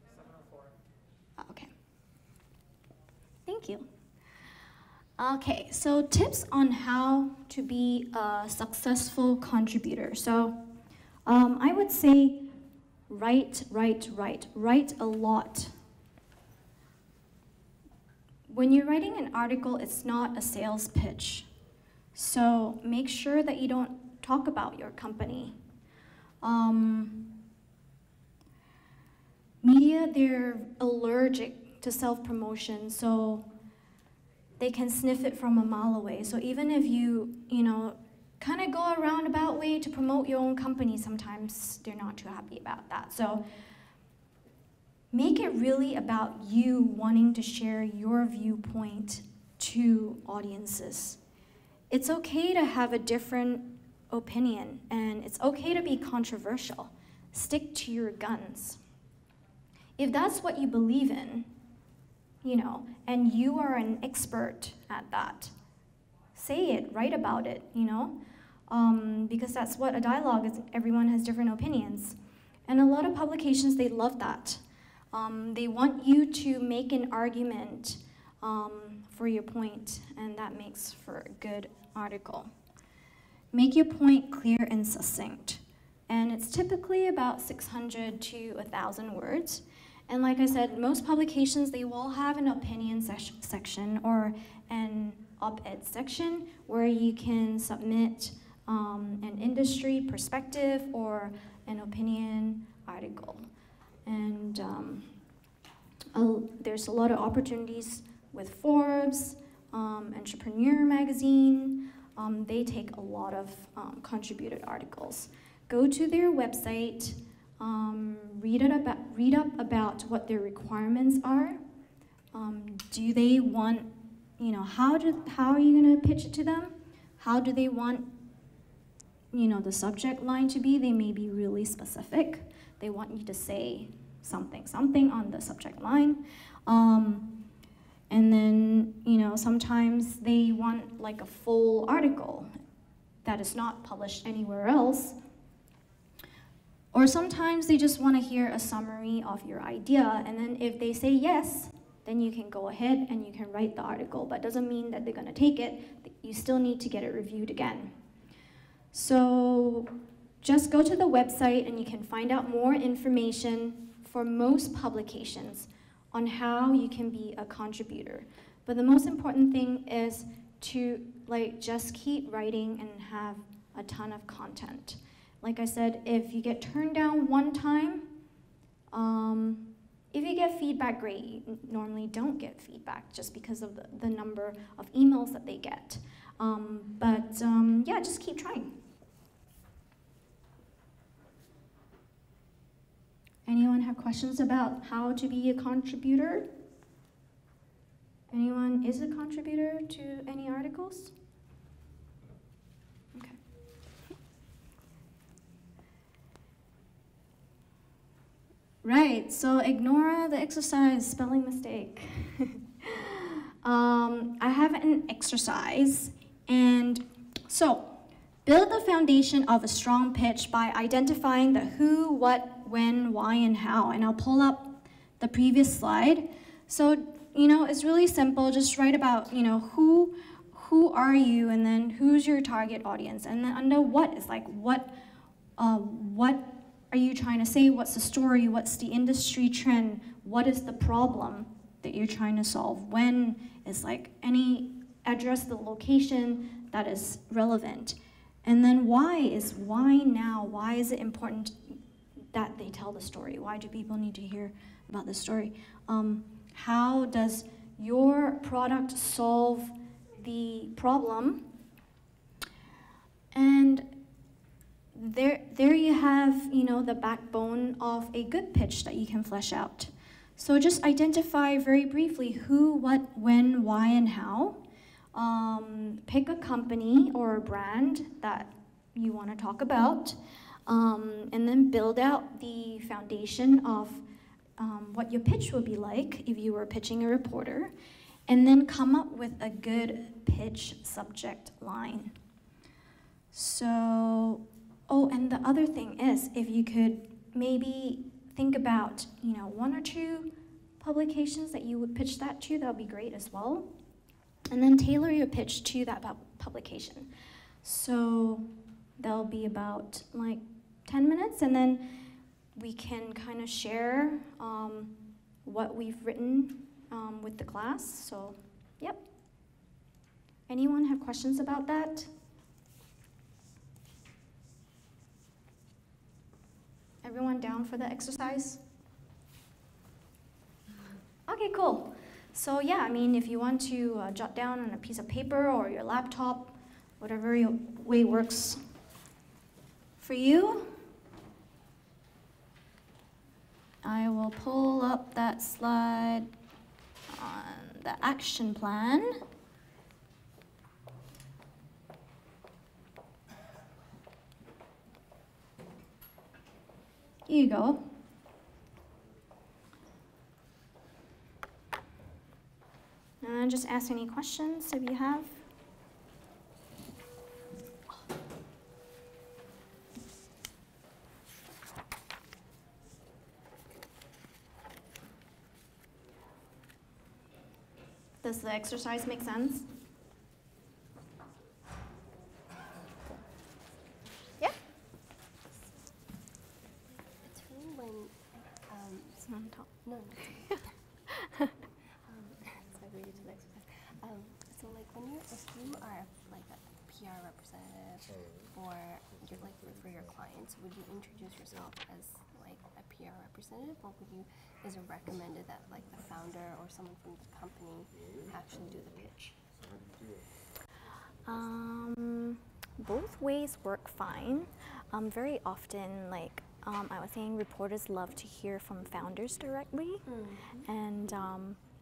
7:04. Okay. Thank you. Okay, so tips on how to be a successful contributor. So I would say write a lot. When you're writing an article, it's not a sales pitch. So make sure that you don't talk about your company. Media, they're allergic to self-promotion, so they can sniff it from a mile away. So even if you kind of go a roundabout way to promote your own company, sometimes they're not too happy about that. So make it really about you wanting to share your viewpoint to audiences. It's okay to have a different opinion, and it's okay to be controversial. Stick to your guns. If that's what you believe in, and you are an expert at that, say it, write about it, because that's what a dialogue is. Everyone has different opinions. And a lot of publications, they love that. They want you to make an argument for your point, and that makes for a good article. Make your point clear and succinct. And it's typically about 600 to 1,000 words. And like I said, most publications, they will have an opinion section or an op-ed section where you can submit an industry perspective or an opinion article. And there's a lot of opportunities with Forbes, Entrepreneur magazine. They take a lot of contributed articles. Go to their website, read up about what their requirements are. Do they want, how are you going to pitch it to them? How do they want, the subject line to be? They may be really specific. They want you to say something on the subject line. And then, sometimes they want like a full article that is not published anywhere else. Or sometimes they just want to hear a summary of your idea, and then if they say yes, then you can go ahead and you can write the article, but doesn't mean that they're going to take it. You still need to get it reviewed again. So just go to the website and you can find out more information for most publications on how you can be a contributor. But the most important thing is to just keep writing and have a ton of content. Like I said, if you get turned down one time, If you get feedback, great. You normally don't get feedback just because of the number of emails that they get. Yeah, just keep trying. Anyone have questions about how to be a contributor? Anyone is a contributor to any articles? Okay. Right, so ignore the exercise spelling mistake. I have an exercise, and so build the foundation of a strong pitch by identifying the who, what, when, why, and how. And I'll pull up the previous slide. So, it's really simple. Just write about, who are you, and then who's your target audience, and then under what is like what are you trying to say? What's the story? What's the industry trend? What is the problem that you're trying to solve? When is like address the location that is relevant. And then why now? Why is it important that they tell the story? Why do people need to hear about the story? How does your product solve the problem? And there you have, the backbone of a good pitch that you can flesh out. So just identify very briefly who, what, when, why, and how. Pick a company or a brand that you want to talk about, and then build out the foundation of what your pitch would be like if you were pitching a reporter, and then come up with a good pitch subject line. So, and the other thing is, if you could maybe think about, one or two publications that you would pitch that to, that would be great as well. And then tailor your pitch to that publication. So that'll be about like 10 minutes, and then we can kind of share what we've written with the class. So, yep. Anyone have questions about that? Everyone down for the exercise? Okay, cool. So yeah, if you want to jot down on a piece of paper or your laptop, whatever way works for you, I will pull up that slide on the action plan. Here you go. And just ask any questions if you have. Does the exercise make sense? Yeah? It's really when, It's on top. no. So I agree to the exercise. So like if you are like a PR representative or you're like for your clients, would you introduce yourself as like a PR representative, or is it recommended that like the founder or someone from the company actually do the pitch? Both ways work fine. Very often, like I was saying, reporters love to hear from founders directly, and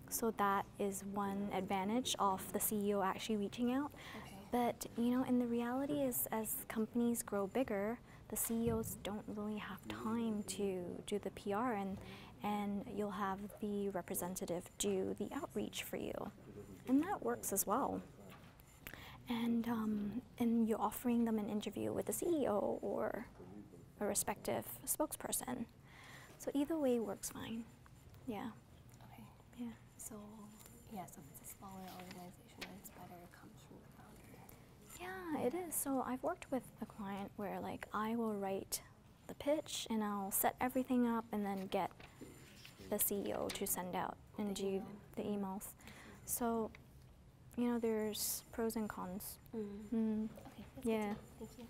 so that is one advantage of the CEO actually reaching out. Okay. But in the reality is, as companies grow bigger, the CEOs don't really have time to do the PR, and you'll have the representative do the outreach for you, and that works as well. And you're offering them an interview with the CEO or a respective spokesperson. So either way works fine. Yeah. Okay. Yeah. So if it's a smaller organization, then it's better it comes from the founder. Yeah, it is. So I've worked with a client where like I will write the pitch and I'll set everything up and then get the CEO to send out and do the emails. So, there's pros and cons. Okay. That's Yeah. good. Thank you.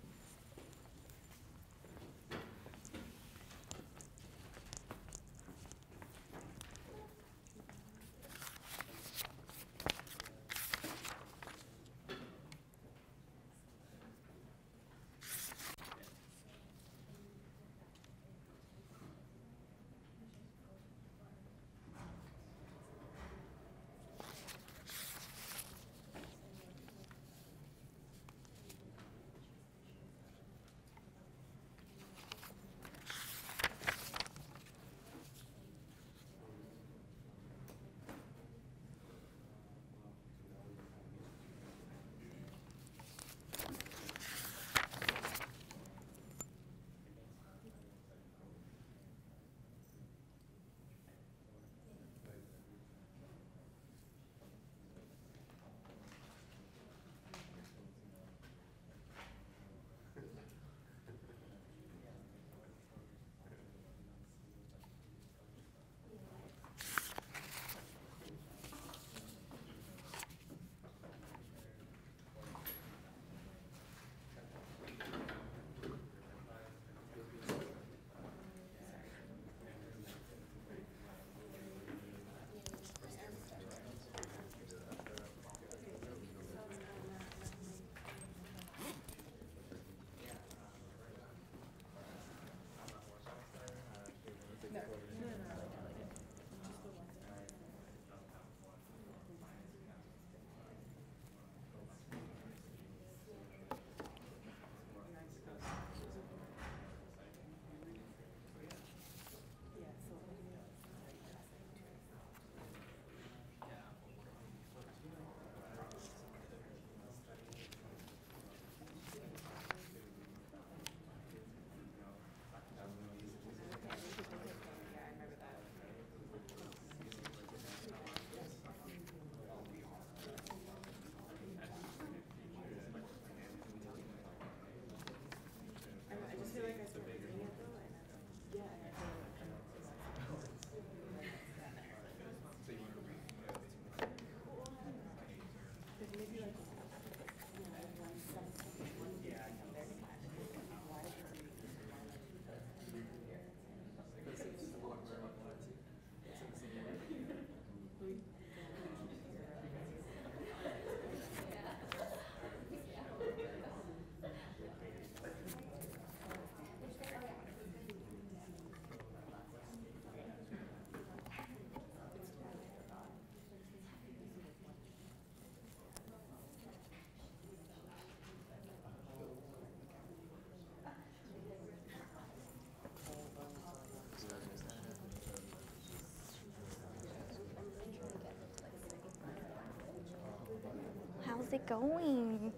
How's it going?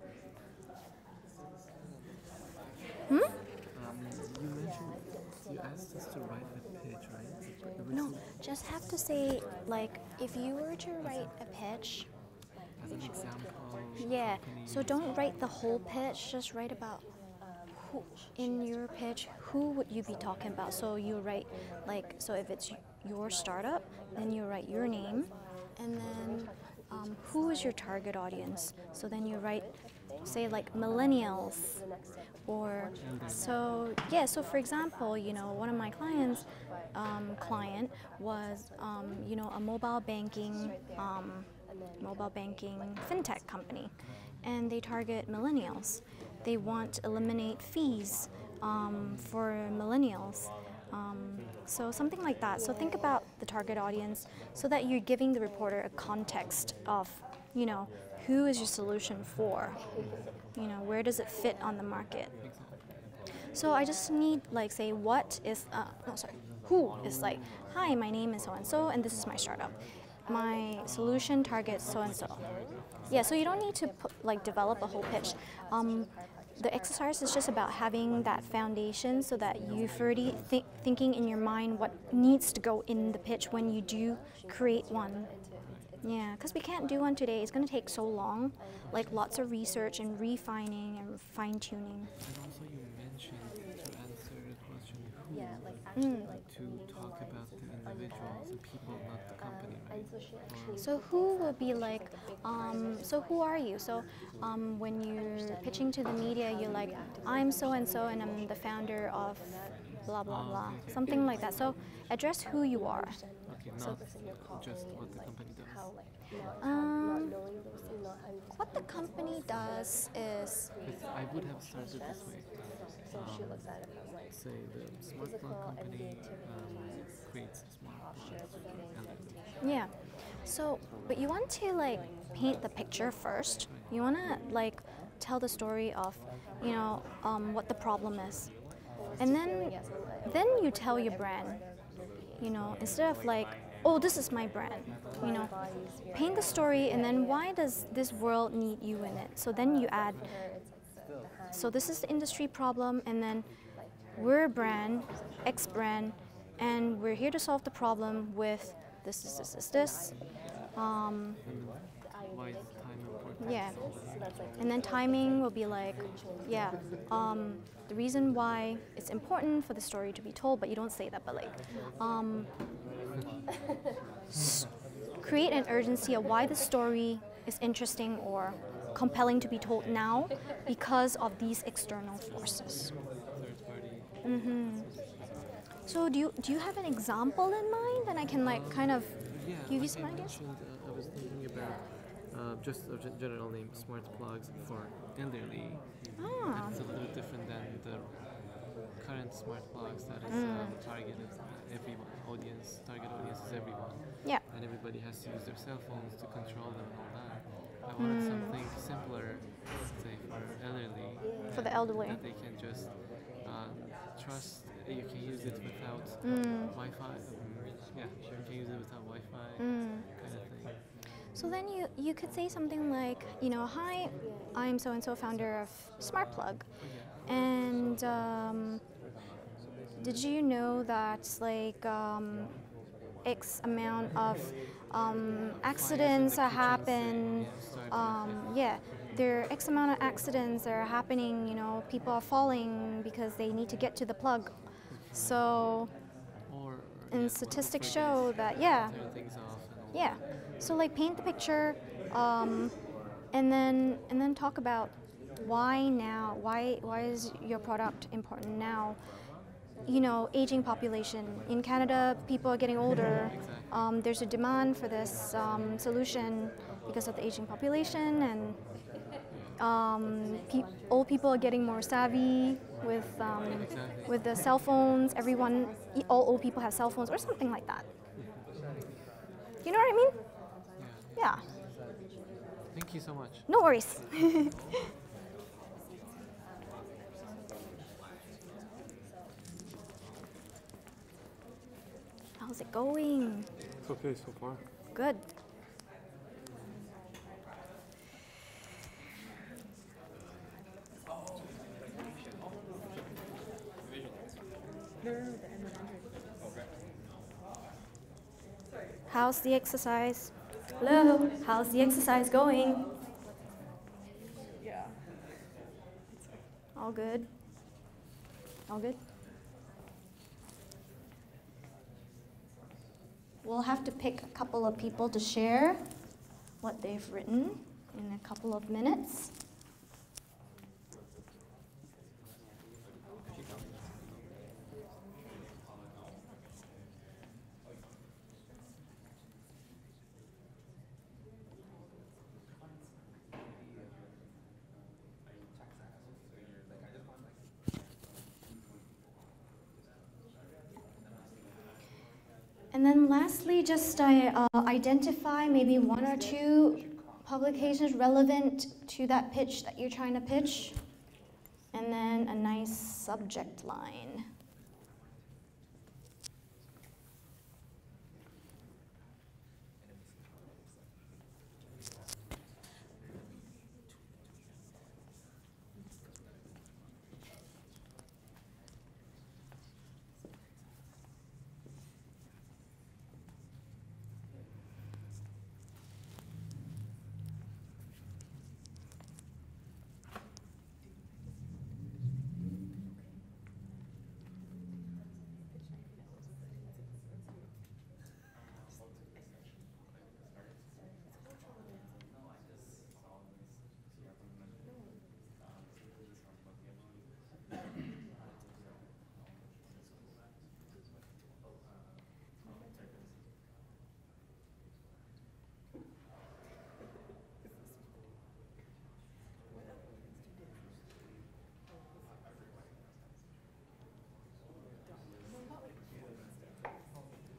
Hmm? You mentioned you asked us to write a pitch, right? No, just have to say, like, if you were to write a pitch, As an example. yeah, company. so don't write the whole pitch, just write about who, in your pitch, who would you be talking about? So you write, like, so if it's your startup, then you write your name, and then who is your target audience? So then you write, say, like, millennials, or so, yeah, so for example, you know, one of my clients, client was, you know, a mobile banking fintech company, and they target millennials. They want to eliminate fees for millennials. So something like that. So think about the target audience so that you're giving the reporter a context of, you know, who is your solution for? You know, where does it fit on the market? So I just need, like, say, who is like, hi, my name is so-and-so, and this is my startup. My solution targets so-and-so. Yeah, so you don't need to develop a whole pitch. The exercise is just about having that foundation so that you've already thinking in your mind what needs to go in the pitch when you do create one. Yeah, because we can't do one today. It's going to take so long, like lots of research and refining and fine-tuning. And also you mentioned to answer the question who, to talk about the individuals, the people, not the company, right? So who will be like, so who are you? So when you're pitching to the media, you're like, I'm so-and-so and I'm the founder of blah, blah, blah, something like that. So address who you are. Okay, not just what the company does. What the company does is, Because I would have started this way. Say the smart plug company creates smart plugs for elderly. yeah. So, but you want to like paint the picture first. You want to like tell the story of, you know, what the problem is, and then you tell your brand. You know, instead of like, oh, this is my brand. You know, paint the story, and then why does this world need you in it? So then you add. So this is the industry problem, and then we're a brand, X brand, and we're here to solve the problem with this. Why is time important? Yeah. And then timing will be like, yeah, the reason why it's important for the story to be told, but you don't say that, but like, create an urgency of why the story is interesting or compelling to be told now because of these external forces. Third party. Mm-hmm. So do you have an example in mind? And I can like kind of give you some ideas? I was thinking about just a general name, smart plugs for elderly. Ah. It's a little different than the current smart plugs that is targeted everyone. Target audience is everyone. Yeah. And everybody has to use their cell phones to control them and all that. I wanted something simpler, say for elderly. For the elderly. That they can just trust. You can use it without Wi-Fi. Yeah, you can use it without Wi-Fi kind of thing. So then you could say something like, you know, hi, I'm so-and-so founder of Smart Plug. And did you know that like X amount of accidents happen? Yeah, there are X amount of accidents that are happening. You know, people are falling because they need to get to the plug. So, and statistics show that yeah. So like paint the picture, and then talk about why now. Why is your product important now? You know, aging population. In Canada, people are getting older. There's a demand for this solution because of the aging population, and old people are getting more savvy with the cell phones. All old people have cell phones or something like that. You know what I mean? Yeah. Thank you so much. No worries. How's it going? It's okay so far. Good. How's the exercise? Hello, how's the exercise going? Yeah. All good? All good? We'll have to pick a couple of people to share what they've written in a couple of minutes. And then lastly, just identify maybe one or two publications relevant to that pitch that you're trying to pitch, and then a nice subject line.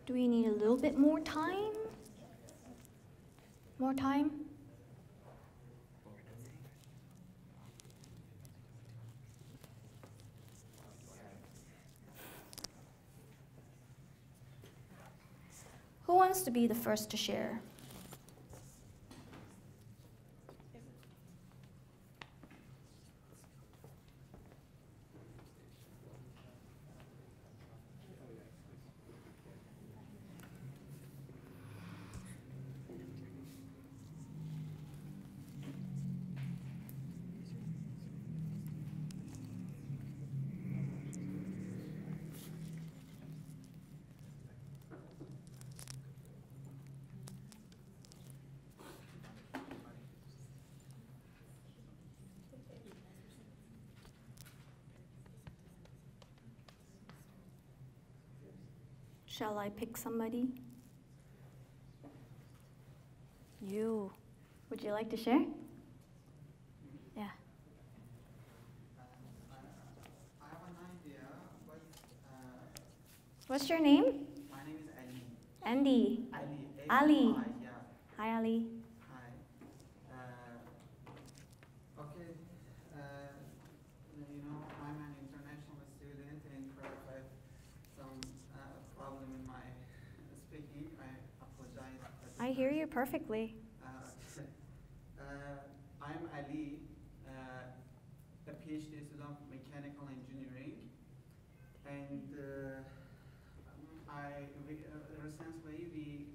Do we need a little bit more time? More time? Who wants to be the first to share? Shall I pick somebody? You. Would you like to share? Yeah. I have an idea, but What's your name? my name is Ali. Andy. Ali. Ali. A-L-I, yeah. Hi, Ali. Hi. Okay. I'm an international student and perhaps I have some problem in my speaking. I apologize. I hear you perfectly. I'm Ali, a PhD student of mechanical engineering, and recently we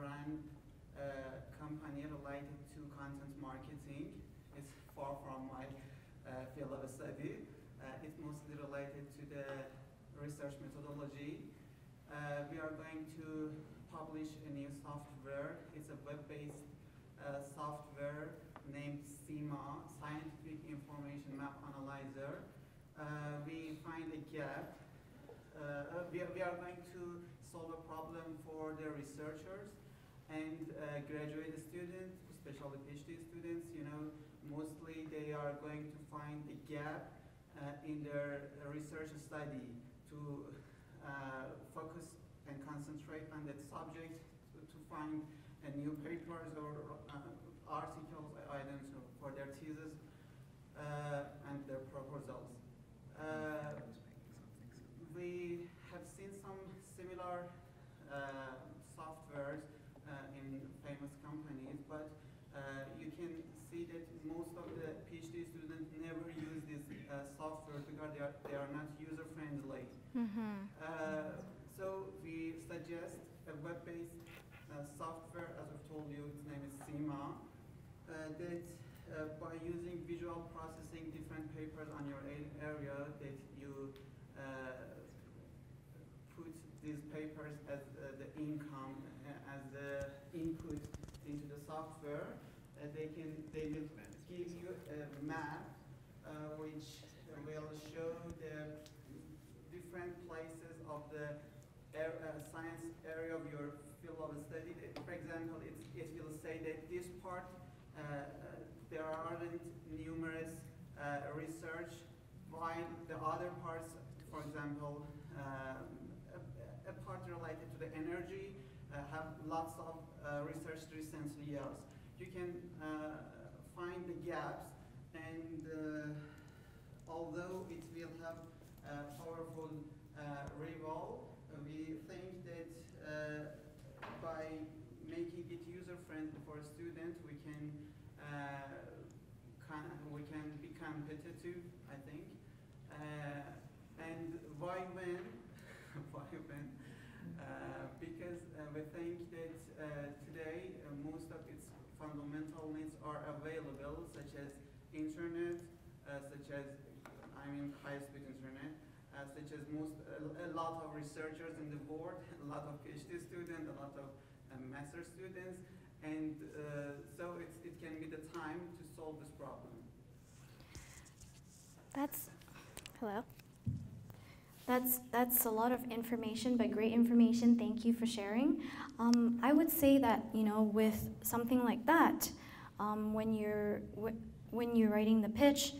ran a company related to content marketing. It's far from my field of study. It's mostly related to the research methodology. We are going to publish a new software. It's a web-based software named SIMA, Scientific Information Map Analyzer. We find a gap. We are going to solve a problem for the researchers and graduate students, especially PhD students. Mostly they are going to find a gap in their research study to focus and concentrate on that subject to find new papers or articles, I don't know, for their thesis and their proposals. We have seen some similar softwares in famous companies, but you can see that most of the PhD students never use this software because they are not user-friendly. So we suggest a web-based software, as I've told you, its name is SEMA, that by using visual processing different papers on your area, that you put these papers as the income, as the input into the software, they will give you a map which will show the different places of the science area of your field of study. For example, it will say that this part there aren't numerous research, while the other parts, for example, a part related to the energy have lots of research recently. Yes, you can find the gaps, and although it will have a powerful rival, we think that by making it user-friendly for a student, we can be competitive, I think. And why when? Why when? Because we think that today most of its fundamental needs are available, such as internet, such as high-speed internet, such as a lot of researchers in the world, a lot of PhD students, a lot of master students, and so it can be the time to solve this problem. Hello. That's a lot of information, but great information. Thank you for sharing. I would say that with something like that, when you're writing the pitch,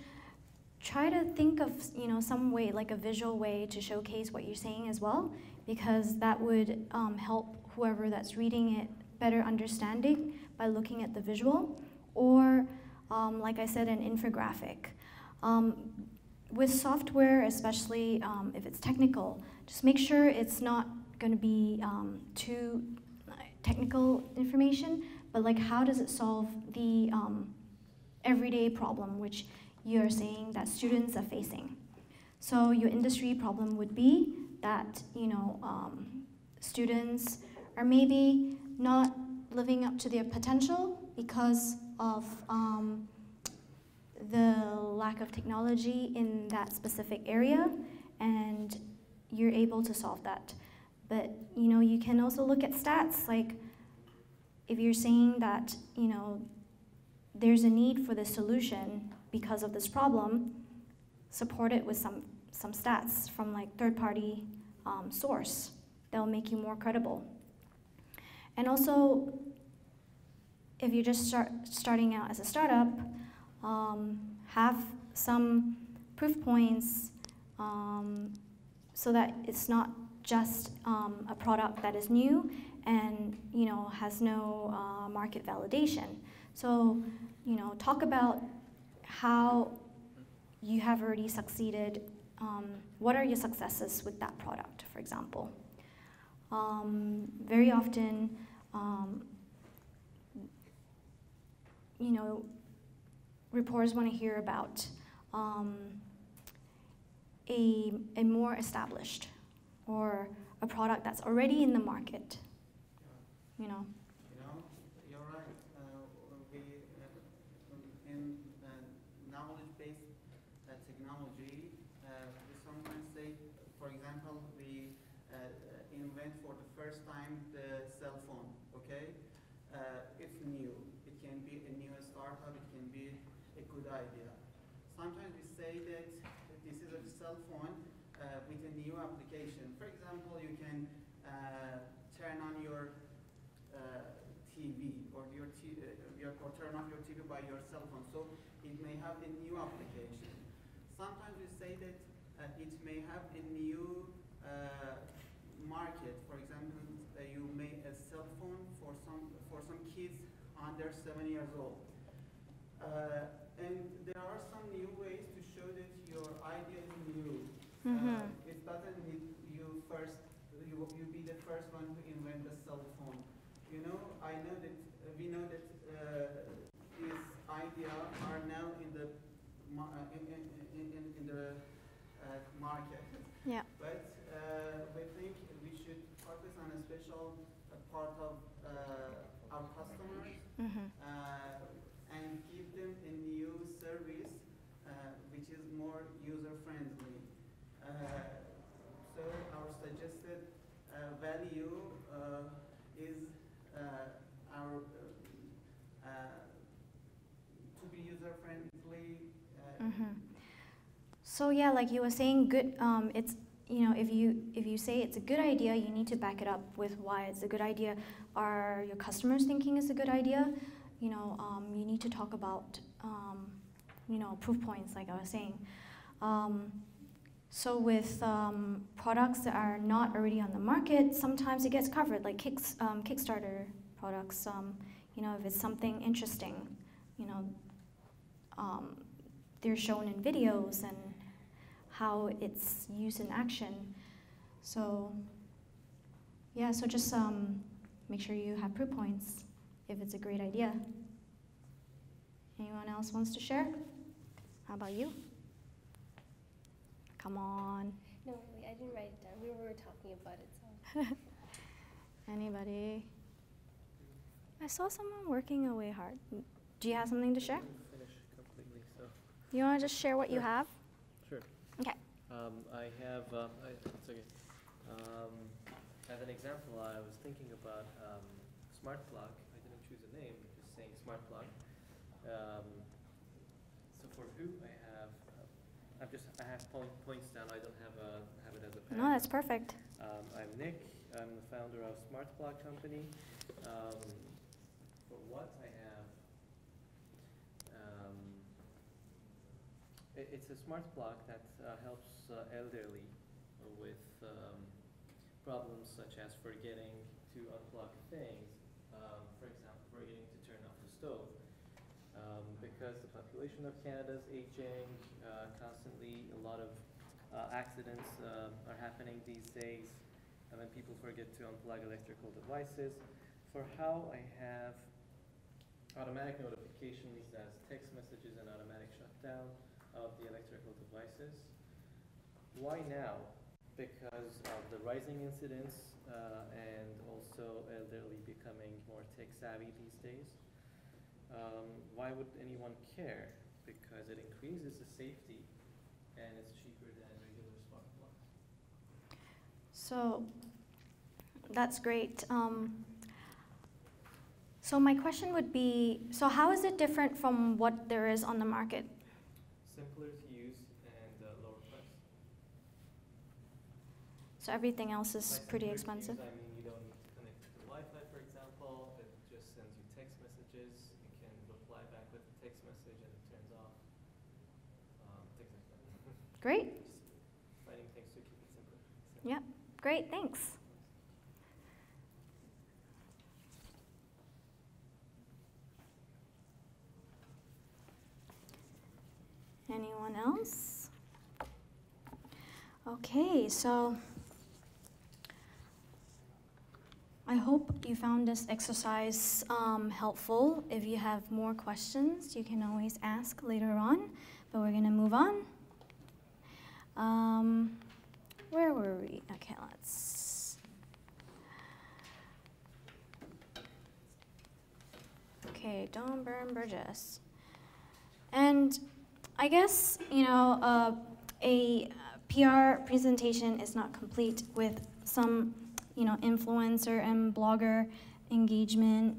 try to think of some way, like a visual way, to showcase what you're saying as well, because that would help whoever that's reading it better understanding by looking at the visual, or like I said, an infographic. With software, especially if it's technical, just make sure it's not going to be too technical information, but like how does it solve the everyday problem which you're saying that students are facing. So your industry problem would be that students are maybe not living up to their potential because of the lack of technology in that specific area, and you're able to solve that. But you can also look at stats, like if you're saying that there's a need for this solution because of this problem, support it with some stats from like third-party source that will make you more credible. And also, if you're just starting out as a startup, have some proof points so that it's not just a product that is new and has no market validation. So talk about how you have already succeeded. What are your successes with that product, for example? Very often, reporters want to hear about a more established or a product that's already in the market. You're right. In knowledge-based technology, we sometimes say, for example, we invent for the first time the cell phone. Okay, it's new. It can be a new startup. It can be a good idea. Sometimes we say that this is a cell phone with a new application. For example, you can turn on your TV or turn off your TV by your cell phone. So it may have a new application. Sometimes we say that it may have a new market. For example, you make a cell phone for some kids under 7 years old. And there are some new ways to show that your idea is new. It doesn't need you first. You be the first one to invent the cell phone. We know that these ideas are now in the market. Yeah. But special part of our customers and give them a new service which is more user-friendly. So our suggested value is our to be user-friendly. So yeah, like you were saying, good. It's if you say it's a good idea, you need to back it up with why it's a good idea. Are your customers thinking it's a good idea? You need to talk about proof points, like I was saying. So with products that are not already on the market, sometimes it gets covered, like Kickstarter products. If it's something interesting, they're shown in videos and how it's used in action. So yeah, so just make sure you have proof points if it's a great idea. Anyone else wants to share? How about you? Come on. No, wait, I didn't write it down. We were talking about it, so. Anybody? I saw someone working away hard. Do you have something to share? I didn't finish completely, so. You want to just share what you have? Sure. Okay. I have, it's okay. As an example, I was thinking about smart plug. I didn't choose a name, just saying smart plug. So for who I have, I have points down. I don't have it as a pen. No, that's perfect. I'm Nick. I'm the founder of Smart Plug Company. For what I have, it's a smart plug that helps elderly with problems such as forgetting to unplug things. For example, forgetting to turn off the stove. Because the population of Canada is aging constantly, a lot of accidents are happening these days when people forget to unplug electrical devices. For how I have automatic notifications as text messages and automatic shutdown of the electrical devices. Why now? Because of the rising incidents and also elderly becoming more tech savvy these days. Why would anyone care? Because it increases the safety and it's cheaper than regular smart plugs. So that's great. So my question would be, so how is it different from what there is on the market? Simpler to use and lower price. So everything else is By pretty simpler to expensive? use, I mean you don't need to connect to the Wi-Fi, for example. It just sends you text messages. You can reply back with the text message and it turns off. Things like that. Great. Just finding things to keep it simple. Yep. Great. Thanks. Anyone else? Okay, so I hope you found this exercise helpful. If you have more questions, you can always ask later on, but we're going to move on. Where were we? Okay, let's. Okay, Don Burn Burgess. And I guess, a PR presentation is not complete with some, influencer and blogger engagement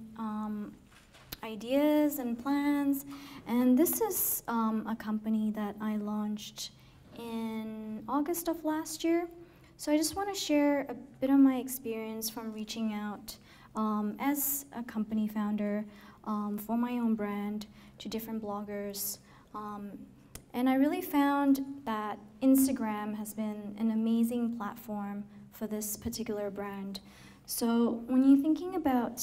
ideas and plans. And this is a company that I launched in August of last year. So I just want to share a bit of my experience from reaching out as a company founder for my own brand to different bloggers. And I really found that Instagram has been an amazing platform for this particular brand. So when you're thinking about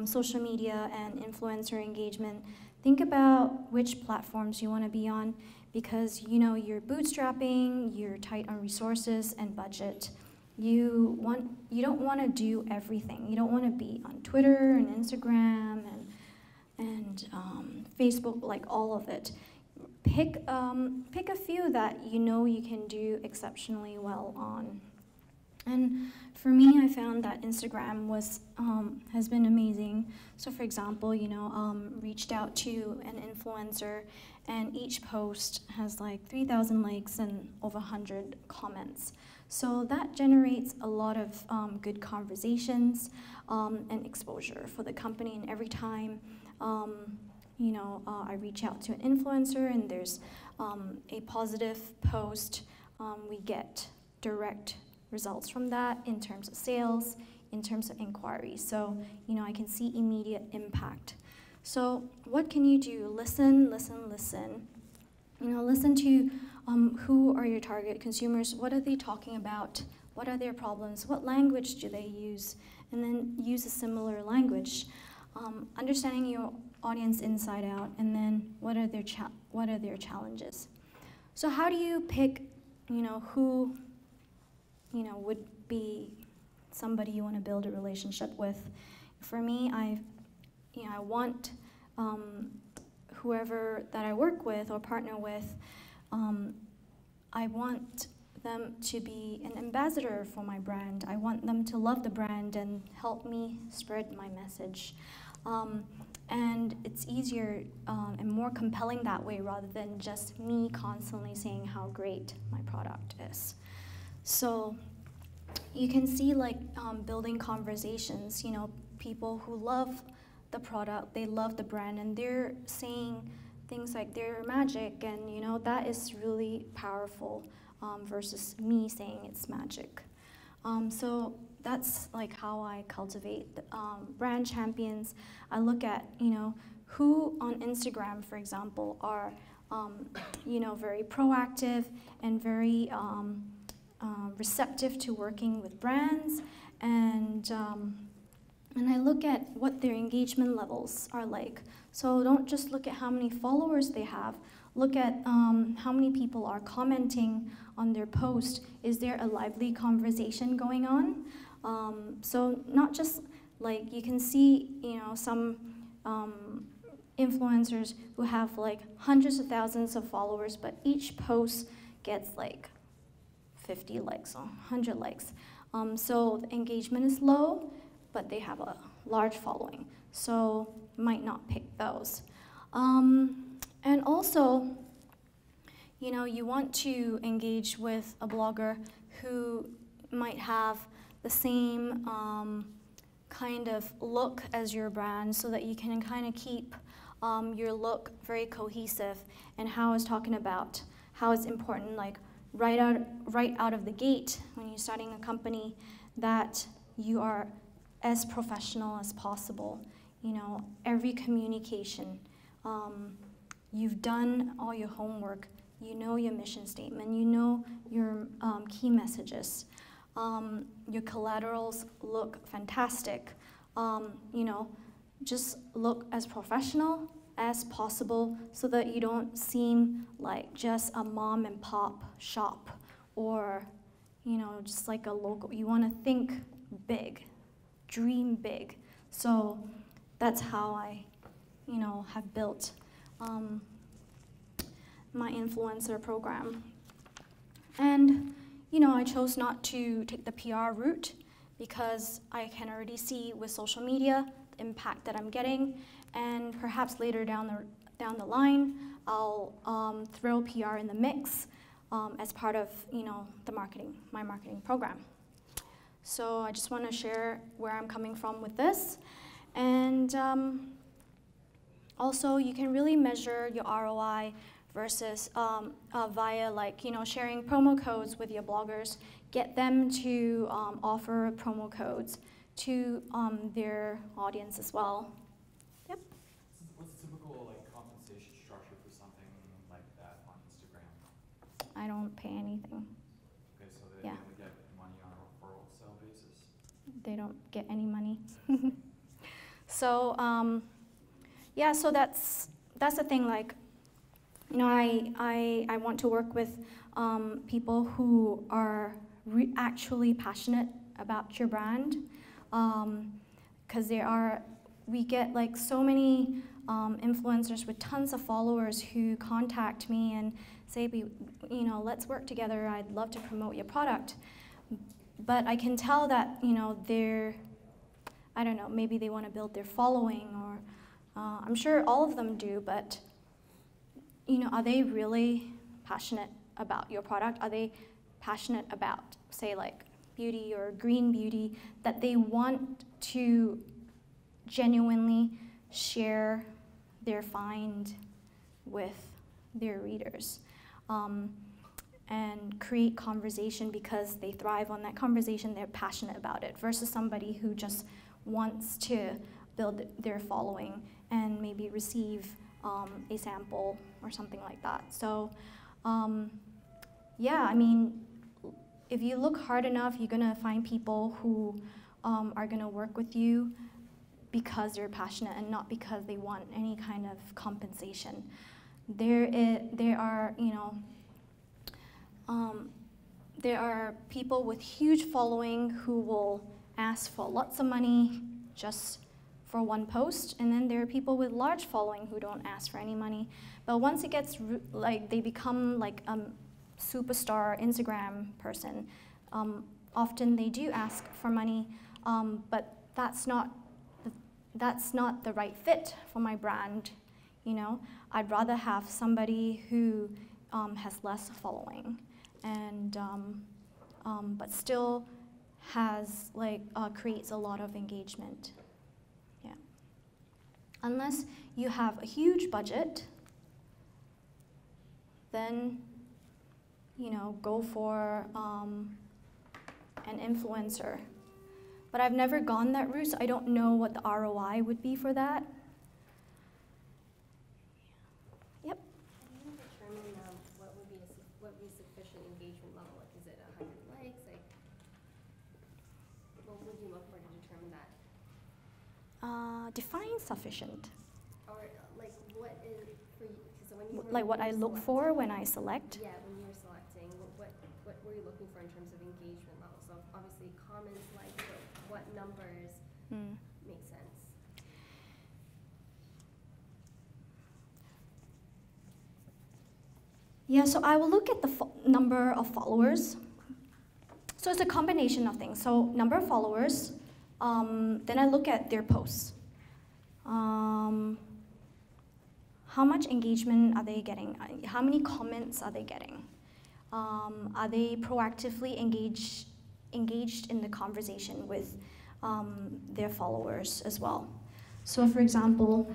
social media and influencer engagement, think about which platforms you want to be on, because you're bootstrapping, you're tight on resources and budget. You don't want to do everything. You don't want to be on Twitter and Instagram and Facebook, like all of it. Pick a few that you can do exceptionally well on. And for me, I found that Instagram has been amazing. So for example, reached out to an influencer, and each post has like 3,000 likes and over 100 comments. So that generates a lot of good conversations and exposure for the company. And every time, I reach out to an influencer and there's a positive post, we get direct results from that in terms of sales, in terms of inquiries. So, I can see immediate impact. So what can you do? Listen, listen, listen. Listen to who are your target consumers, what are they talking about, what are their problems, what language do they use, and then use a similar language. Understanding your audience inside out, and then what are their challenges. So how do you pick, who would be somebody you want to build a relationship with? For me, I want whoever that I work with or partner with, I want them to be an ambassador for my brand. I want them to love the brand and help me spread my message. And it's easier and more compelling that way rather than just me constantly saying how great my product is. So you can see building conversations, people who love the product, they love the brand, and they're saying things like they're magic, and that is really powerful versus me saying it's magic. So that's how I cultivate brand champions. I look at who on Instagram, for example, are very proactive and very receptive to working with brands, and I look at what their engagement levels are like. So don't just look at how many followers they have. Look at how many people are commenting on their post. Is there a lively conversation going on? So not just you can see some influencers who have hundreds of thousands of followers, but each post gets 50 likes or 100 likes. So the engagement is low, but they have a large following. So might not pick those. And also, you want to engage with a blogger who might have the same kind of look as your brand, so that you can kind of keep your look very cohesive. And how I was talking about how it's important, right out of the gate when you're starting a company, that you are as professional as possible. Every communication, you've done all your homework, your mission statement, your key messages. Your collaterals look fantastic. Just look as professional as possible so that you don't seem like just a mom and pop shop or, just like a local. You want to think big, dream big. So that's how I, have built my influencer program. And I chose not to take the PR route because I can already see with social media the impact that I'm getting, and perhaps later down the line, I'll throw PR in the mix as part of my marketing program. So I just want to share where I'm coming from with this, and also you can really measure your ROI versus via sharing promo codes with your bloggers. Get them to offer promo codes to their audience as well. Yep. What's the typical compensation structure for something like that on Instagram? I don't pay anything. Okay, so they only get money on a referral sale basis? They don't get any money. So yeah, so that's the thing. I want to work with people who are actually passionate about your brand, because we get so many influencers with tons of followers who contact me and say, let's work together. I'd love to promote your product. but I can tell that, they're, I don't know, maybe they want to build their following, or I'm sure all of them do, but are they really passionate about your product? Are they passionate about, say, like beauty or green beauty, that they want to genuinely share their find with their readers, and create conversation because they thrive on that conversation, they're passionate about it, versus somebody who just wants to build their following and maybe receive a sample or something like that. So yeah, I mean, if you look hard enough, you're gonna find people who are gonna work with you because they're passionate and not because they want any kind of compensation. There are people with huge following who will ask for lots of money just for one post, and then there are people with large following who don't ask for any money. But once it gets like they become like a superstar Instagram person, often they do ask for money, but that's not the right fit for my brand. I'd rather have somebody who has less following, and but still has creates a lot of engagement. Yeah. Unless you have a huge budget, then go for an influencer. But I've never gone that route, so I don't know what the ROI would be for that. Yep. How do you determine what would be sufficient engagement level? Like, is it 100 likes? Like, what would you look for to determine that? Define sufficient. Or like, what is for you? So when you Like what I look for when I select. Yeah, when you're selecting, what were you looking for in terms of engagement level? So obviously comments, like, what numbers make sense? Yeah, so I will look at the number of followers. So it's a combination of things. So number of followers, then I look at their posts. How much engagement are they getting? How many comments are they getting? Are they proactively engaged in the conversation with their followers as well? So for example,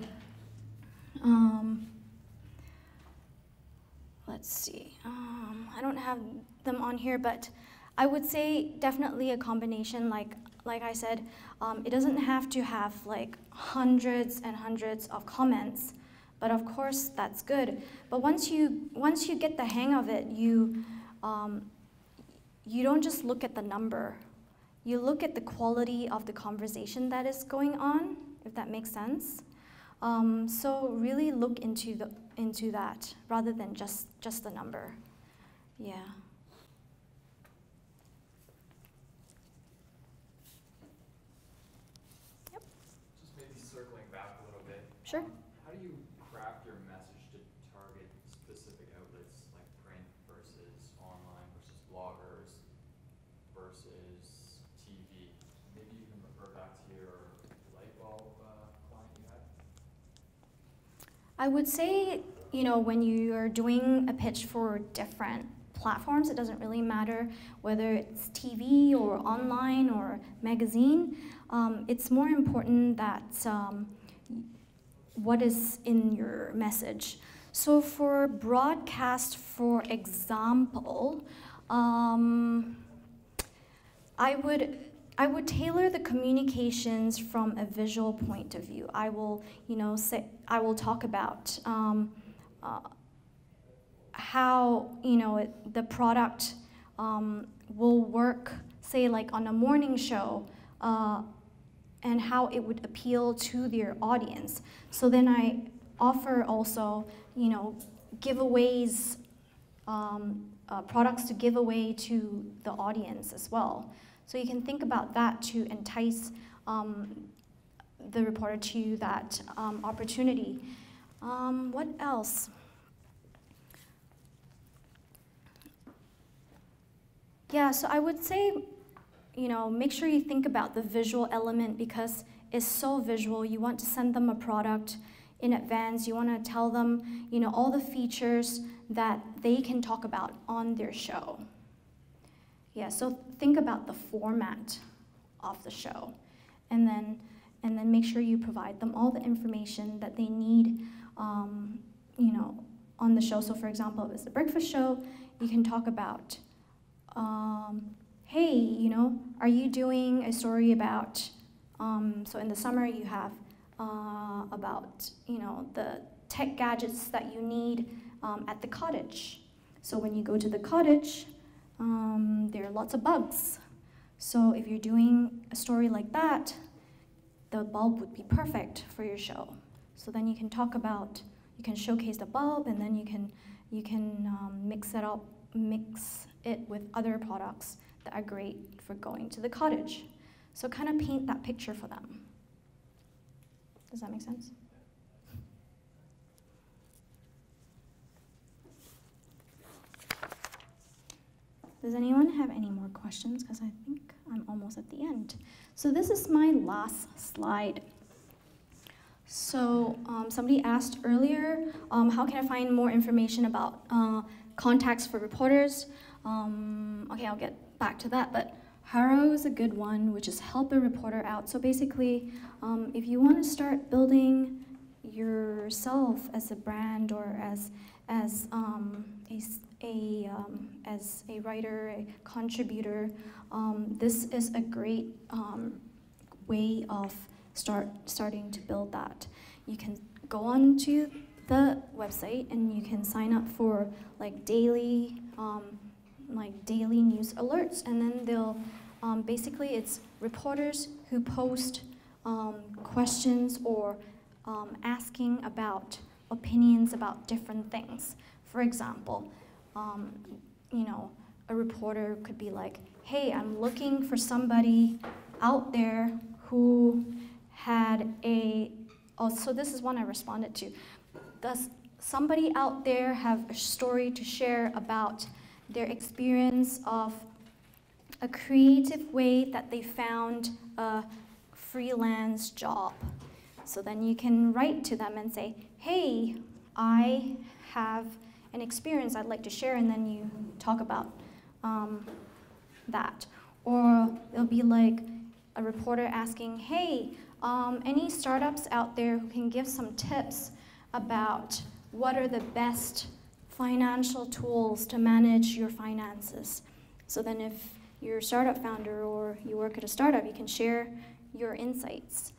let's see, I don't have them on here, but I would say definitely a combination. Like I said, it doesn't have to have like hundreds and hundreds of comments, but of course that's good. But once you get the hang of it, you don't just look at the number. You look at the quality of the conversation that is going on, if that makes sense. So really look into that rather than just the number. Yeah. Yep. Just maybe circling back a little bit. Sure. How do you craft your message to target specific outlets like print versus online versus bloggers versus TV? Maybe you can refer back to your light bulb client you had. I would say, when you are doing a pitch for different platforms, it doesn't really matter whether it's TV or online or magazine. It's more important that what is in your message. So for broadcast, for example, I would tailor the communications from a visual point of view. I will, I will talk about how, the product will work, say like on a morning show, and how it would appeal to their audience. So then I offer also, giveaways, products to give away to the audience as well. So you can think about that to entice the reporter to that opportunity. What else? Yeah, so I would say make sure you think about the visual element because it's so visual. You want to send them a product in advance. You want to tell them, all the features that they can talk about on their show. Yeah, so think about the format of the show, and then make sure you provide them all the information that they need, on the show. So, for example, if it's a breakfast show, you can talk about, hey, are you doing a story about? So in the summer, you have about the tech gadgets that you need at the cottage. So when you go to the cottage, there are lots of bugs. So if you're doing a story like that, the bulb would be perfect for your show. So then you can talk about, you can showcase the bulb, and then you can mix it with other products that are great for going to the cottage. So kind of paint that picture for them. Does that make sense? Does anyone have any more questions? Because I think I'm almost at the end. So this is my last slide. So somebody asked earlier, how can I find more information about contacts for reporters? Okay, I'll get back to that, but Haro is a good one, which is help a reporter out. So basically, if you want to start building yourself as a brand or as a writer, a contributor, this is a great way of starting to build that. You can go on to the website and you can sign up for daily news alerts, and then they'll basically it's reporters who post questions or asking about opinions about different things. For example, a reporter could be like, hey, I'm looking for somebody out there who had so this is one I responded to. Does somebody out there have a story to share about their experience of a creative way that they found a freelance job? So then you can write to them and say, hey, I have an experience I'd like to share, and then you talk about that. Or it'll be like a reporter asking, hey, any startups out there who can give some tips about what are the best financial tools to manage your finances? So then if you're a startup founder or you work at a startup, you can share your insights.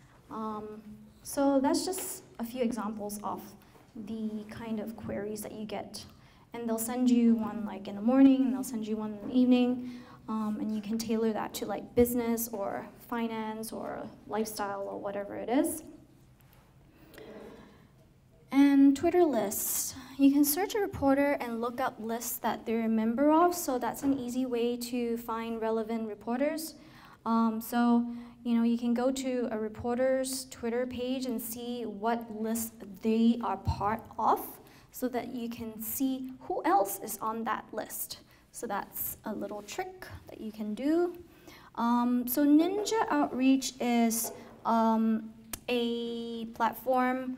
So that's just a few examples of the kind of queries that you get. And they'll send you one in the morning, and they'll send you one in the evening, and you can tailor that to business or finance or lifestyle or whatever it is. And Twitter lists. You can search a reporter and look up lists that they're a member of, so that's an easy way to find relevant reporters. So you can go to a reporter's Twitter page and see what list they are part of, so that you can see who else is on that list. So that's a little trick that you can do. So Ninja Outreach is a platform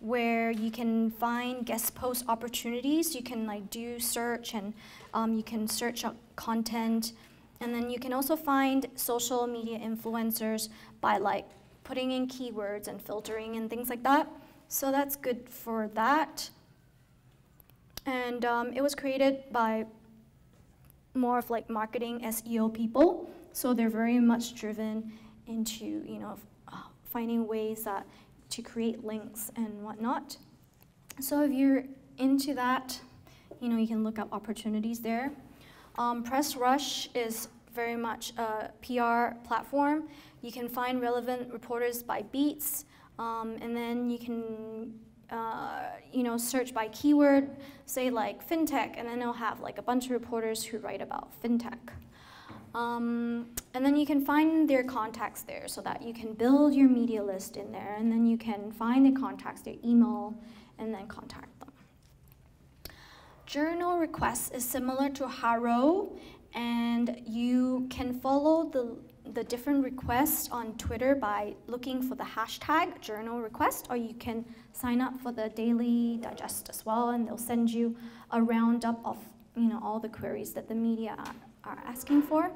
where you can find guest post opportunities. You can do search, and you can search up content. And then you can also find social media influencers by putting in keywords and filtering and things like that. So that's good for that. And it was created by more of marketing SEO people. So they're very much driven into finding ways to create links and whatnot. So if you're into that, you can look up opportunities there. Press Rush is very much a PR platform. You can find relevant reporters by beats, and then you can search by keyword, say fintech, and then it'll have a bunch of reporters who write about fintech. And then you can find their contacts there, so that you can build your media list in there, and then you can find the contacts, their email, and then contact them. Journal requests is similar to Haro, And you can follow the different requests on Twitter by looking for the hashtag journal request, or you can sign up for the daily digest as well, and they'll send you a roundup of all the queries that the media are asking for.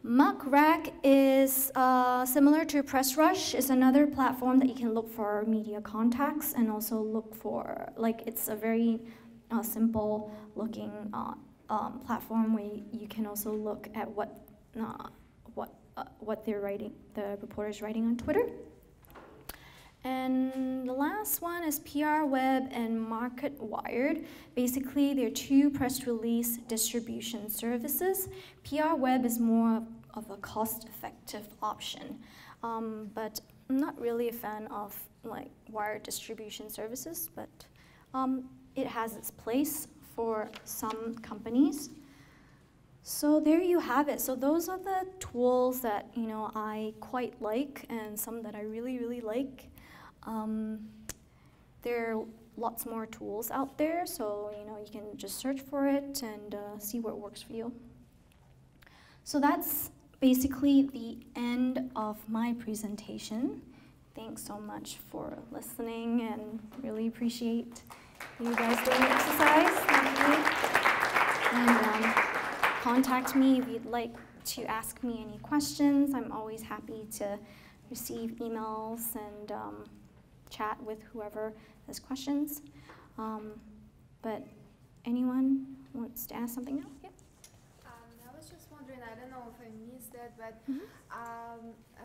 Muckrack is similar to PressRush. It's another platform that you can look for media contacts and also look for, it's a very simple looking platform where you can also look at what they're writing, the reporter's writing on Twitter. And the last one is PR Web and Market Wired. Basically, they're two press release distribution services. PR Web is more of a cost-effective option, but I'm not really a fan of wired distribution services, but it has its place for some companies. So there you have it. So those are the tools that I quite like, and some that I really, really like. There are lots more tools out there, so you can just search for it and see what works for you. So that's basically the end of my presentation. Thanks so much for listening, and really appreciate you guys doing the exercise. Thank you. And contact me if you'd like to ask me any questions. I'm always happy to receive emails and chat with whoever has questions. But anyone wants to ask something else? Yep. I was just wondering, I don't know if I missed that, but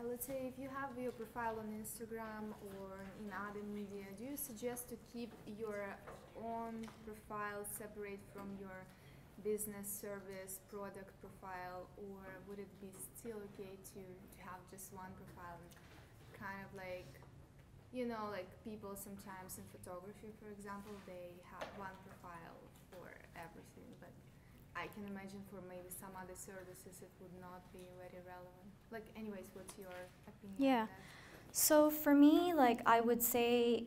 let's say if you have your profile on Instagram or in other media, do you suggest to keep your own profile separate from your business, service, product profile, or would it be still okay to have just one profile, kind of like people sometimes in photography, for example, they have one profile for everything, but I can imagine for maybe some other services it would not be very relevant. Anyways, what's your opinion on that? So for me, I would say,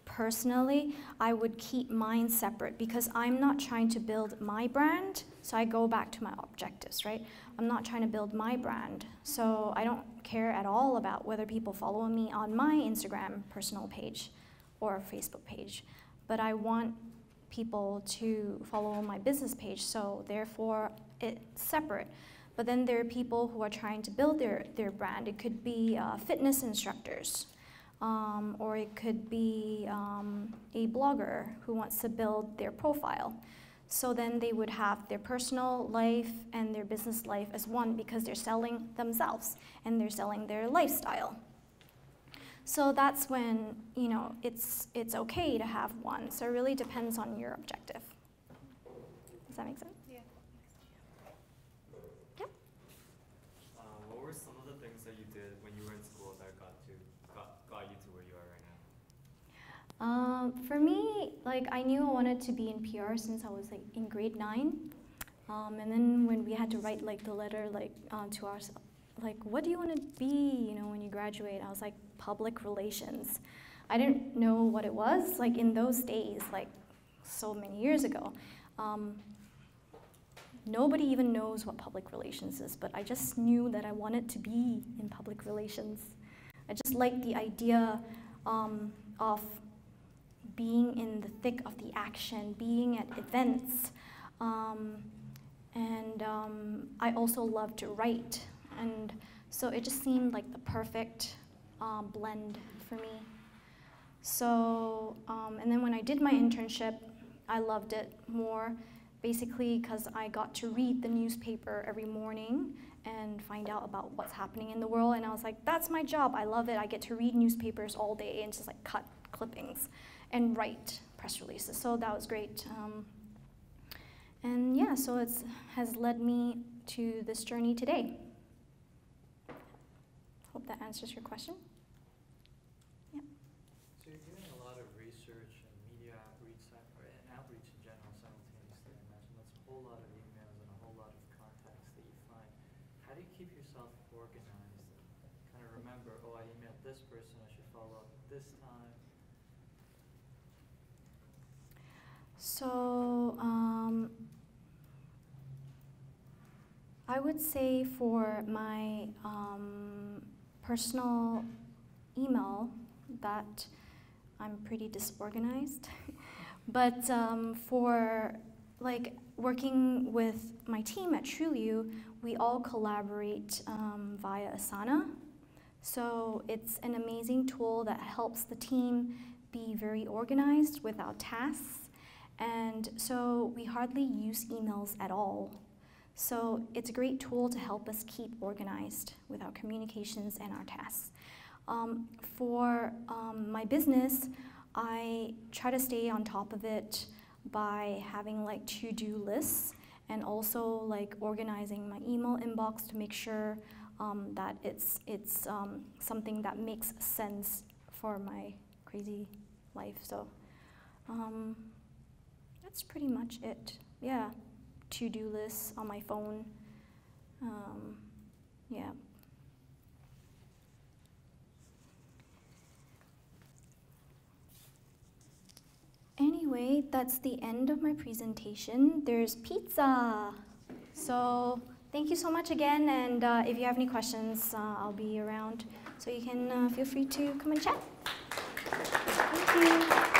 personally, I would keep mine separate because I'm not trying to build my brand. So I go back to my objectives, right? I'm not trying to build my brand. So I don't care at all about whether people follow me on my Instagram personal page or Facebook page. But I want people to follow my business page, so therefore it's separate. But then there are people who are trying to build their brand. It could be fitness instructors. Or it could be a blogger who wants to build their profile. So then they would have their personal life and their business life as one because they're selling themselves and they're selling their lifestyle. So that's when it's okay to have one. So it really depends on your objective. Does that make sense? Yeah. Yep. What were some of the things that you did when you were in school that got you to where you are right now? For me, I knew I wanted to be in PR since I was in grade 9. And then when we had to write the letter to ourselves, what do you want to be when you graduate? I was like, public relations. I didn't know what it was in those days, so many years ago. Nobody even knows what public relations is, but I just knew that I wanted to be in public relations. I just liked the idea of being in the thick of the action, being at events. And I also love to write. And so it just seemed like the perfect blend for me. So, and then when I did my internship, I loved it more, basically because I got to read the newspaper every morning and find out about what's happening in the world. And I was like, that's my job. I love it. I get to read newspapers all day and just cut clippings and write press releases. So that was great. And yeah, so it has led me to this journey today. Hope that answers your question. Yeah. So you're doing a lot of research and media outreach, and outreach in general simultaneously. I imagine that's a whole lot of emails and a whole lot of contacts that you find. How do you keep yourself organized and kind of remember, oh, I emailed this person, I should follow up this time? So would say for my personal email that I'm pretty disorganized. But for like working with my team at TrueU, we all collaborate via Asana. So it's an amazing tool that helps the team be very organized without tasks. And so we hardly use emails at all. So it's a great tool to help us keep organized with our communications and our tasks. For my business, I try to stay on top of it by having like to-do lists and also like organizing my email inbox to make sure that it's something that makes sense for my crazy life. So that's pretty much it. Yeah, to-do lists on my phone. Yeah. Anyway, that's the end of my presentation. There's pizza. So thank you so much again, and if you have any questions, I'll be around, so you can feel free to come and chat. Thank you.